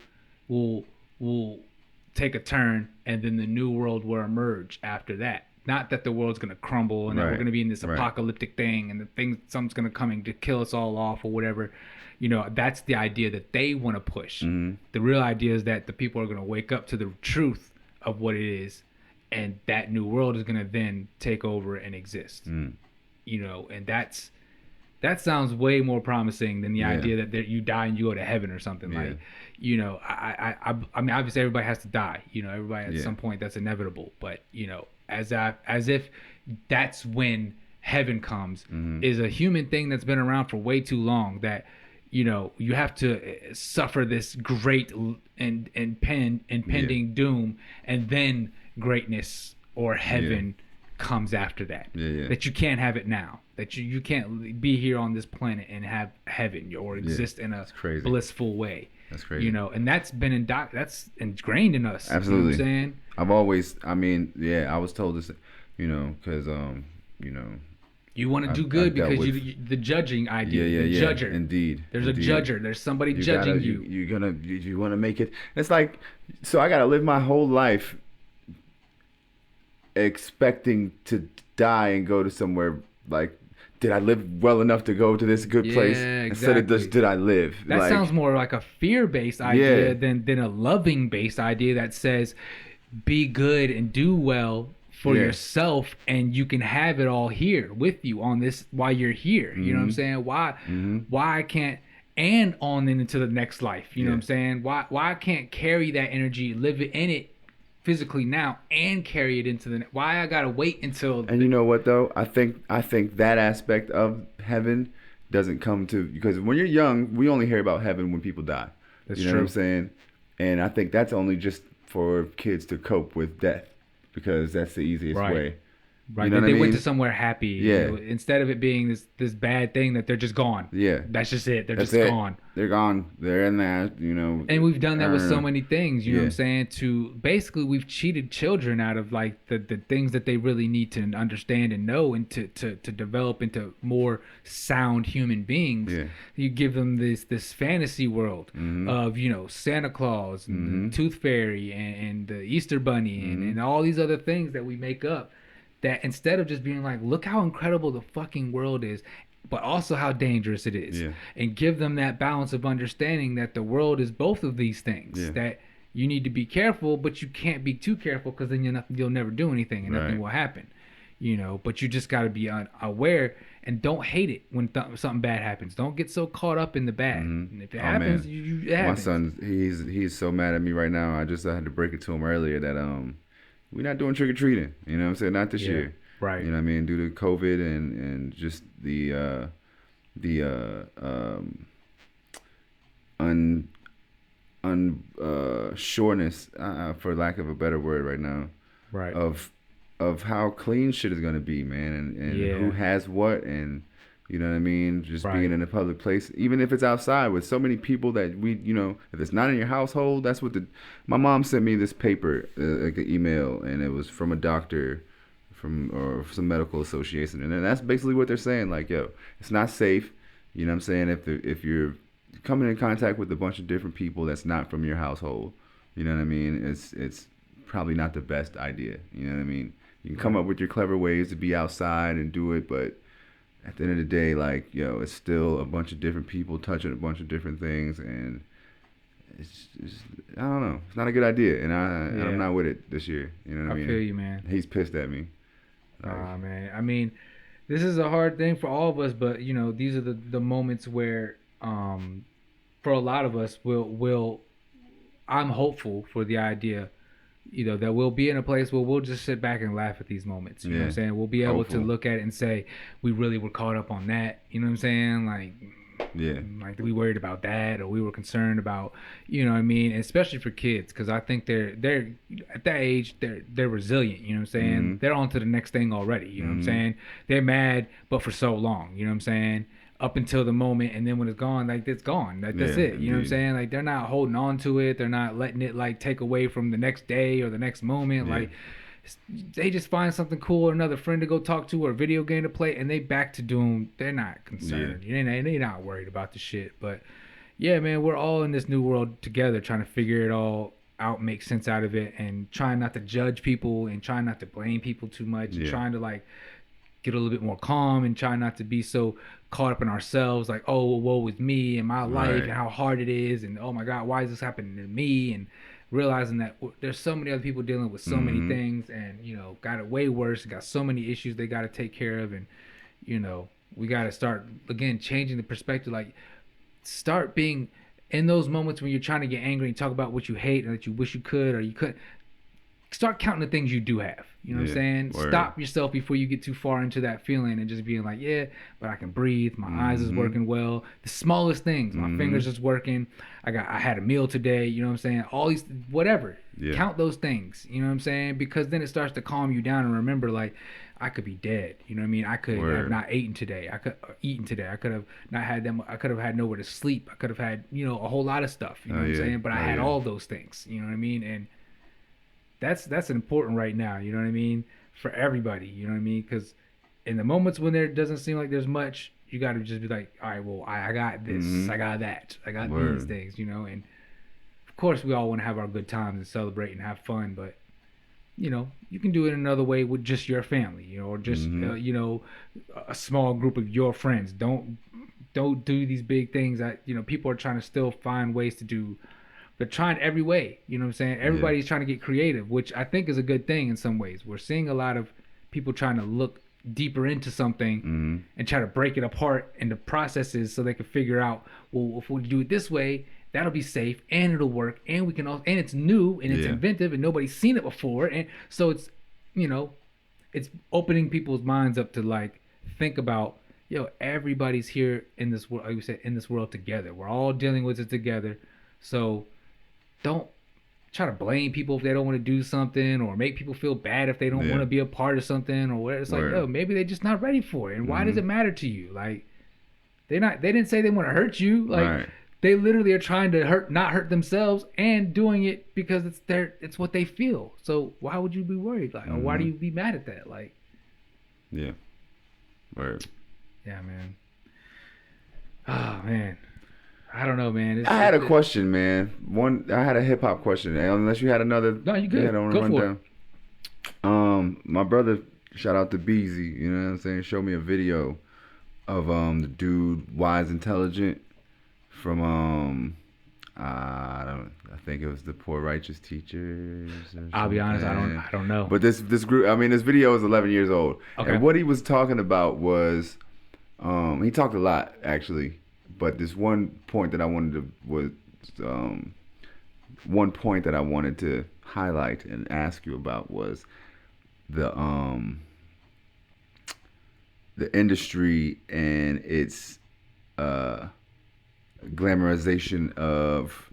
will take a turn, and then the new world will emerge after that. Not that the world's going to crumble and that we're going to be in this apocalyptic thing and something's going to come in to kill us all off or whatever. You know, that's the idea that they want to push. The real idea is that the people are going to wake up to the truth of what it is, and that new world is going to then take over and exist. You know, and that sounds way more promising than the idea that you die and you go to heaven or something. Like, you know, I mean, obviously everybody has to die. You know, everybody at some point, that's inevitable. But, you know, as if that's when heaven comes, is a human thing that's been around for way too long. That, you know, you have to suffer this great and impending doom, and then greatness or heaven comes after that. That you can't have it now. That you can't be here on this planet and have heaven or exist in a blissful way. That's crazy. You know, and that's been that's ingrained in us. Absolutely. You know what I'm saying? I've always, I mean, I was told this, you know, because, you know, you want to do good because the judging idea. The judger. Indeed. There's a judger. There's somebody judging you. You want to make it. It's like, so I got to live my whole life expecting to die and go to somewhere like, did I live well enough to go to this good place? Exactly. Instead of just, did I live? That sounds more like a fear-based idea than a loving-based idea that says, be good and do well for yourself, and you can have it all here with you on this while you're here. You know what I'm saying? Why I can't, and on into the next life. You know what I'm saying? Why I can't carry that energy, live it in it physically now, and carry it into the why I gotta wait until. And you know what though? I think that aspect of heaven doesn't come to, because when you're young, we only hear about heaven when people die. That's true. You know what I'm saying? And I think that's only just for kids to cope with death, because that's the easiest way. Right. You know they went to somewhere happy. Yeah. You know, instead of it being this bad thing that they're just gone. Yeah. That's just it. They're just gone. They're gone. They're in that, you know. And we've done that with so many things, you know what I'm saying? To basically, we've cheated children out of like the things that they really need to understand and know, and to develop into more sound human beings. Yeah. You give them this fantasy world of, you know, Santa Claus and the Tooth Fairy and the Easter Bunny and all these other things that we make up. That instead of just being like, look how incredible the fucking world is, but also how dangerous it is, and give them that balance of understanding that the world is both of these things, that you need to be careful, but you can't be too careful, because then you'll never do anything and nothing will happen, you know. But you just got to be aware, and don't hate it when something bad happens. Don't get so caught up in the bad. And if it happens, it happens. My son, he's so mad at me right now. I had to break it to him earlier that we're not doing trick-or-treating, you know what I'm saying? Not this year. Right. You know what I mean? Due to COVID and just the sureness, for lack of a better word right now, of how clean shit is going to be, man, and who has what, and You know what I mean? Just Right. being in a public place, even if it's outside with so many people that if it's not in your household, that's what my mom sent me this paper, like an email, and it was from a doctor or some medical association, and that's basically what they're saying. Like, yo, it's not safe. You know what I'm saying? If you're coming in contact with a bunch of different people that's not from your household, you know what I mean? It's probably not the best idea. You know what I mean? You can come up with your clever ways to be outside and do it, but at the end of the day, like, yo, it's still a bunch of different people touching a bunch of different things, and it's I don't know. It's not a good idea, and I'm not with it this year. You know what I mean? I feel you, man. He's pissed at me. Man. I mean, this is a hard thing for all of us, but these are the moments where, for a lot of us, I'm hopeful for the idea, that we'll be in a place where we'll just sit back and laugh at these moments. You know what I'm saying? We'll be able to look at it and say, we really were caught up on that. You know what I'm saying? Like, like we worried about that, or we were concerned about, you know what I mean? And especially for kids, because I think they're at that age, they're resilient. You know what I'm saying? Mm-hmm. They're on to the next thing already. You know what I'm saying? They're mad, but for so long. You know what I'm saying? Up until the moment, and then when it's gone, like, it's gone. Like, that's it. You know what I'm saying? Like, they're not holding on to it. They're not letting it, like, take away from the next day or the next moment. Like, they just find something cool, or another friend to go talk to, or a video game to play, and they back to doing. They're not concerned. They're not worried about the shit. But yeah, man, we're all in this new world together, trying to figure it all out, make sense out of it, and trying not to judge people, and trying not to blame people too much, and trying to, like, get a little bit more calm, and try not to be so caught up in ourselves, like, oh, well, woe with me and my life and how hard it is, and oh my God, why is this happening to me? And realizing that there's so many other people dealing with so many things, and got it way worse, got so many issues they got to take care of, and we got to start again changing the perspective. Like, start being in those moments when you're trying to get angry and talk about what you hate and that you wish you could or you couldn't. Start counting the things you do have. You know what I'm saying? Word. Stop yourself before you get too far into that feeling, and just being like, yeah, but I can breathe. My eyes is working well. The smallest things. My fingers is working. I had a meal today. You know what I'm saying? All these, whatever. Count those things. You know what I'm saying? Because then it starts to calm you down, and remember, like, I could be dead. You know what I mean? I could have not eaten today. I could have not had them. I could have had nowhere to sleep. I could have had, a whole lot of stuff. You know what I'm saying? But I had all those things. You know what I mean? And that's important right now, you know what I mean, for everybody, you know what I mean, because in the moments when there doesn't seem like there's much, you got to just be like, all right, well, I got this, I got that, I got these things, and of course we all want to have our good times and celebrate and have fun, but you can do it another way with just your family, or just a small group of your friends. Don't do these big things that people are trying to still find ways to do. They're trying every way, you know what I'm saying? Everybody's trying to get creative, which I think is a good thing in some ways. We're seeing a lot of people trying to look deeper into something and try to break it apart into processes so they can figure out, well, if we do it this way, that'll be safe and it'll work, and we can also, and it's new and it's inventive and nobody's seen it before, and so it's it's opening people's minds up to, like, think about, everybody's here in this world, like we said, in this world together. We're all dealing with it together, so don't try to blame people if they don't want to do something, or make people feel bad if they don't want to be a part of something, or whatever. It's like, maybe they're just not ready for it. And why does it matter to you? Like, they didn't say they want to hurt you. Like, they literally are trying to not hurt themselves, and doing it because it's what they feel. So why would you be worried? Like, or why do you be mad at that? Like, yeah, word. Yeah, man. Oh, man. I don't know, man. I had a question, man. I had a hip hop question. Unless you had another. No, you good. Go for it. My brother, shout out to Beezy. You know what I'm saying? Showed me a video of the dude Wise Intelligent from I think it was the Poor Righteous Teachers. I'll be honest, I don't know. But this group, I mean, this video is 11 years old, and what he was talking about was, he talked a lot actually. But this one point that I wanted to highlight and ask you about was the industry and its glamorization of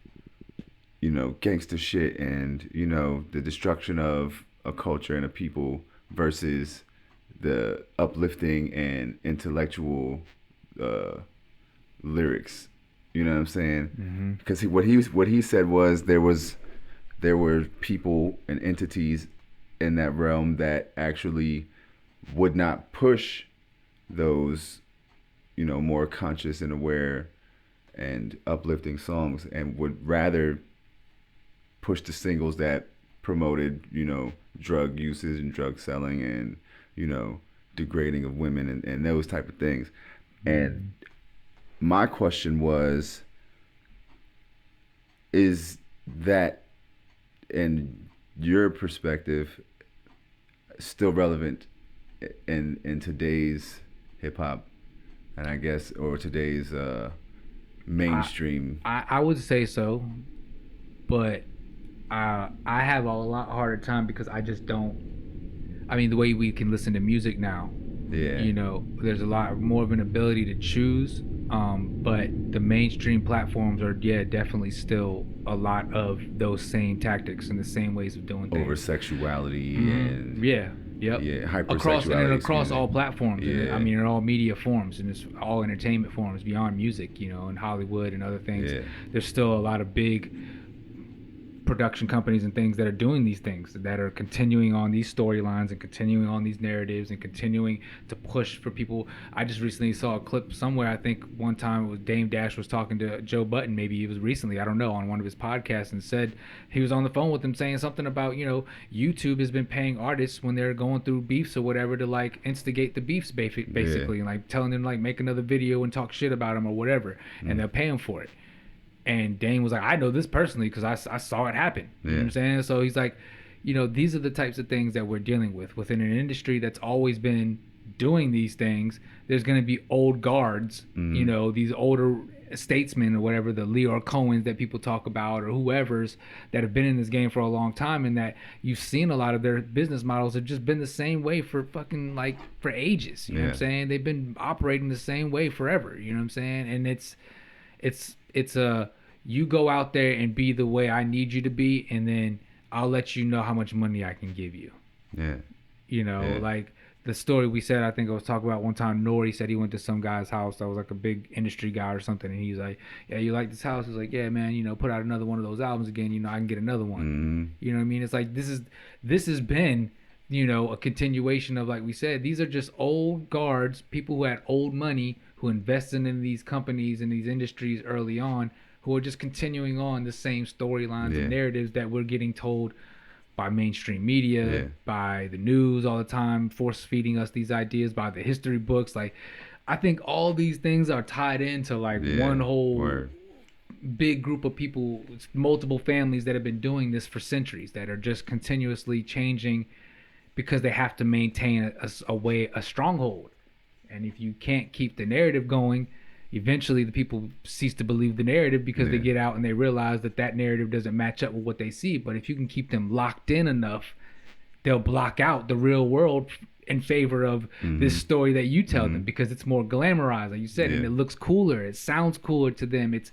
gangster shit, and the destruction of a culture and a people versus the uplifting and intellectual lyrics. You know what I'm saying? Because what he said was there were people and entities in that realm that actually would not push those, more conscious and aware and uplifting songs, and would rather push the singles that promoted, drug usage and drug selling and, degrading of women and those type of things. And my question was, is that, in your perspective, still relevant in today's hip hop, and I guess, or today's mainstream? I would say so, but I have a lot harder time because I just don't. I mean, the way we can listen to music now, there's a lot more of an ability to choose. But the mainstream platforms are, definitely still a lot of those same tactics and the same ways of doing things. Over sexuality and hypersexuality across all platforms. Yeah. I mean, in all media forms, and it's all entertainment forms beyond music. In Hollywood and other things. Yeah. There's still a lot of big production companies and things that are doing these things, that are continuing on these storylines and continuing on these narratives and continuing to push for people. I just recently saw a clip somewhere, I think one time it was Dame Dash was talking to Joe Budden, maybe it was recently, I don't know, on one of his podcasts, and said he was on the phone with him saying something about, YouTube has been paying artists when they're going through beefs or whatever to like instigate the beefs basically, and like telling them like make another video and talk shit about them or whatever, and they'll pay them for it. And Dane was like, I know this personally because I saw it happen. You know what I'm saying? So he's like, these are the types of things that we're dealing with within an industry that's always been doing these things. There's going to be old guards, these older statesmen or whatever, the Leor Cohens that people talk about, or whoever's that have been in this game for a long time, and that you've seen a lot of their business models have just been the same way for fucking like for ages. You know what I'm saying? They've been operating the same way forever. You know what I'm saying? And it's a, you go out there and be the way I need you to be, and then I'll let you know how much money I can give you. Like the story we said, I think I was talking about one time, Nori said he went to some guy's house that was like a big industry guy or something, and he's like, yeah, you like this house? He's like, yeah, man, put out another one of those albums again, I can get another one. You know what I mean? It's like, this has been, a continuation of, like we said, these are just old guards, people who had old money, who invested in these companies and these industries early on, who are just continuing on the same storylines and narratives that we're getting told by mainstream media, by the news all the time, force feeding us these ideas, by the history books. Like, I think all these things are tied into like one whole big group of people, multiple families that have been doing this for centuries, that are just continuously changing because they have to maintain a stronghold. And if you can't keep the narrative going, eventually the people cease to believe the narrative because they get out and they realize that narrative doesn't match up with what they see. But if you can keep them locked in enough, they'll block out the real world in favor of this story that you tell them, because it's more glamorized, like you said, and it looks cooler, it sounds cooler to them, it's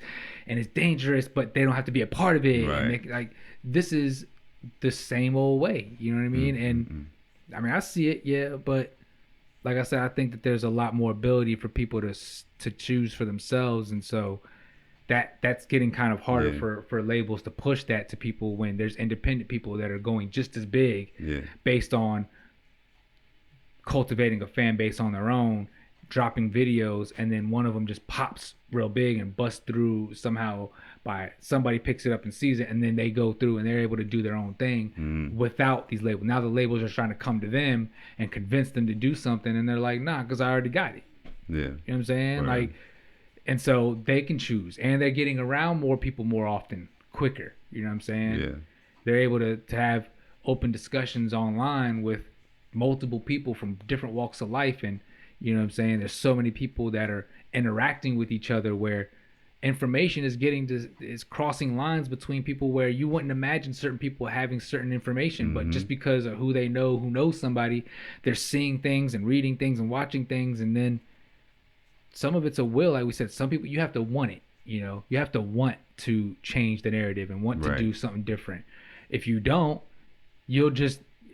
dangerous, but they don't have to be a part of it. And like, this is the same old way, you know what I mean? And I mean, I see it, but like I said, I think that there's a lot more ability for people to choose for themselves, and so that's getting kind of harder for labels to push that to people when there's independent people that are going just as big based on cultivating a fan base on their own, dropping videos, and then one of them just pops real big and busts through somehow by somebody picks it up and sees it, and then they go through and they're able to do their own thing without these labels. Now the labels are trying to come to them and convince them to do something, and they're like, nah, because I already got it. You know what I'm saying? Right. Like, and so they can choose, and they're getting around more people more often, quicker. You know what I'm saying? They're able to have open discussions online with multiple people from different walks of life, and you know what I'm saying, there's so many people that are interacting with each other where information is crossing lines between people where you wouldn't imagine certain people having certain information, but just because of who they know, who knows somebody, they're seeing things and reading things and watching things. And then some of it's a will, like we said, some people, you have to want it, you have to want to change the narrative and want to do something different. If you don't,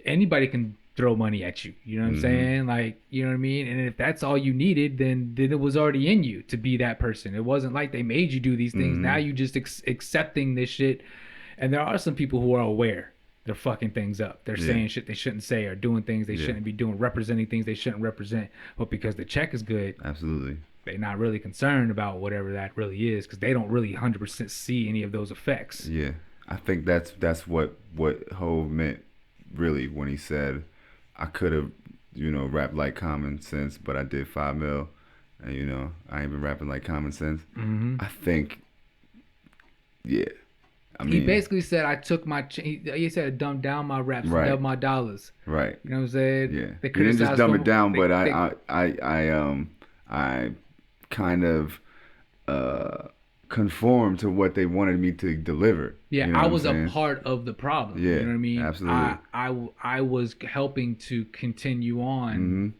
anybody can throw money at you. You know what I'm Mm-hmm. saying? Like, you know what I mean? And if that's all you needed, then it was already in you to be that person. It wasn't like they made you do these things. Mm-hmm. Now you just accepting this shit. And there are some people who are aware they're fucking things up. They're saying shit they shouldn't say, or doing things they shouldn't be doing, representing things they shouldn't represent. But because the check is good, Absolutely, they're not really concerned about whatever that really is, because they don't really 100% see any of those effects. Yeah, I think that's what Hov meant really when he said, I could have, rapped like Common Sense, but I did 5 mil, and I ain't been rapping like Common Sense. Mm-hmm. I think, yeah. I mean, he basically said I took my. He said I dumbed down my raps, right, double my dollars. Right. You know what I'm saying? Yeah. They didn't just dumb it down, but I kind of conformed to what they wanted me to deliver. Yeah, you know I was a part of the problem. Yeah, you know what I mean? Absolutely. I was helping to continue on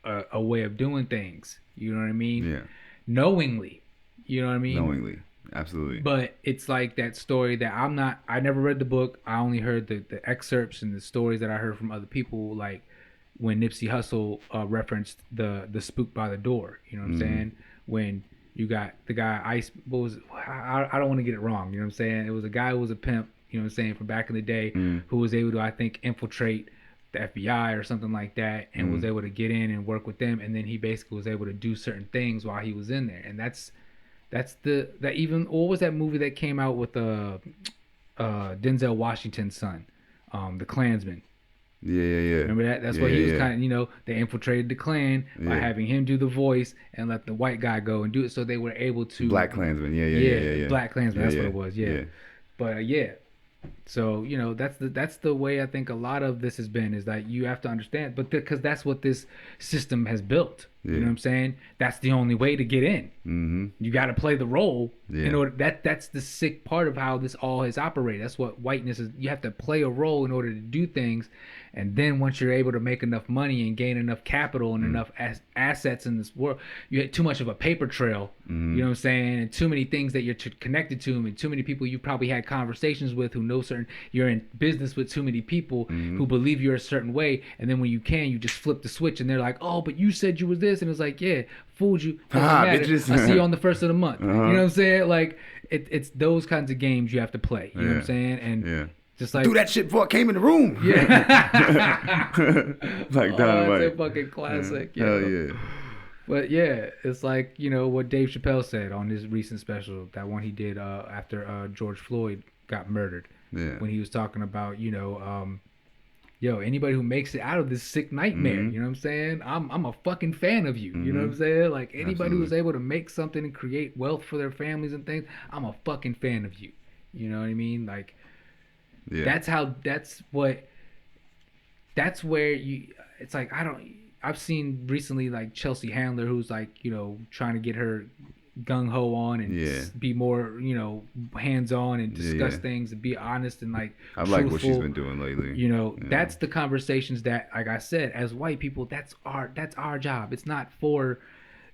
a way of doing things. You know what I mean? Yeah. Knowingly. You know what I mean? Knowingly. Absolutely. But it's like that story that I never read the book. I only heard the excerpts and the stories that I heard from other people, like when Nipsey Hussle referenced the spook by the door. You know what I'm saying? When you got the guy Ice, I don't want to get it wrong. You know what I'm saying? It was a guy who was a pimp, you know what I'm saying, from back in the day, who was able to, I think, infiltrate the FBI or something like that, and was able to get in and work with them. And then he basically was able to do certain things while he was in there. And that's even, what was that movie that came out with Denzel Washington's son, the Klansman? Yeah. Remember that? That's what he was kind of, they infiltrated the Klan by having him do the voice and let the white guy go and do it, so they were able to. Black Klansman, yeah. Black Klansman, that's what it was, yeah. But so that's the way I think a lot of this has been, is that you have to understand, but because that's what this system has built. You know what I'm saying? That's the only way to get in. Mm-hmm. You got to play the role in order. That's the sick part of how this all has operated. That's what whiteness is. You have to play a role in order to do things, and then once you're able to make enough money and gain enough capital and enough assets in this world, you had too much of a paper trail. You know what I'm saying? And too many things that you're connected to, and too many people you probably had conversations with who know certain. You're in business with too many people who believe you're a certain way, and then when you just flip the switch, and they're like, "Oh, but you said you was this," and it's like, "Yeah, fooled you. Bitches. I see you on the first of the month." You know what I'm saying? Like it's those kinds of games you have to play. You know what I'm saying? And just like do that shit before I came in the room. Yeah. Like dynamite. That's a fucking classic. Hell yeah. But yeah, it's like, what Dave Chappelle said on his recent special, that one he did after George Floyd got murdered. Yeah. When he was talking about, anybody who makes it out of this sick nightmare, you know what I'm saying? I'm a fucking fan of you. You know what I'm saying? Like anybody who's able to make something and create wealth for their families and things, I'm a fucking fan of you. You know what I mean? Like that's where it's like, I've seen recently like Chelsea Handler, who's like, trying to get her gung-ho on and be more, hands-on and discuss things and be honest and like I like what she's been doing lately. That's the conversations that, like I said, as white people, that's our job. It's not for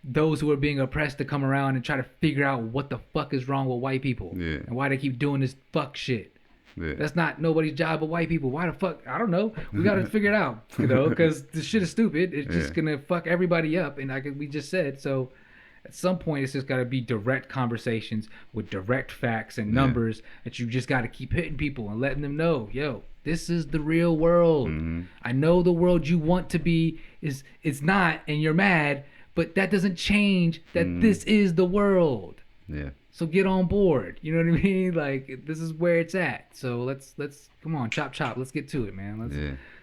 those who are being oppressed to come around and try to figure out what the fuck is wrong with white people and why they keep doing this fuck shit. That's not nobody's job but white people. Why the fuck? I don't know. We got to figure it out, because this shit is stupid. It's just gonna fuck everybody up, and like we just said, so at some point it's just got to be direct conversations with direct facts and numbers that you just got to keep hitting people and letting them know, this is the real world. I know the world you want to be it's not, and you're mad, but that doesn't change that this is the world. So get on board. You know what I mean? Like, this is where it's at. So let's come on, chop. Let's get to it, man. Let's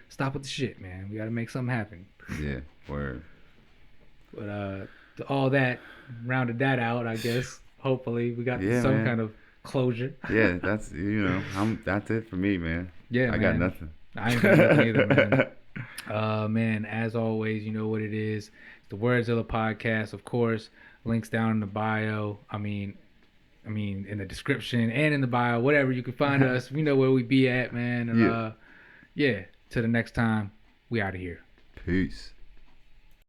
stop with the shit, man. We got to make something happen. Yeah, word. But all that rounded that out, I guess. Hopefully, we got some kind of closure. Yeah, that's that's it for me, man. Yeah, I got nothing. I ain't got nothing either, man. Man, as always, you know what it is. The Werds Illah Podcast, of course. Links down in the bio. I mean, in the description and in the bio, whatever, you can find us. We know where we be at, man. And to the next time, we out of here. Peace.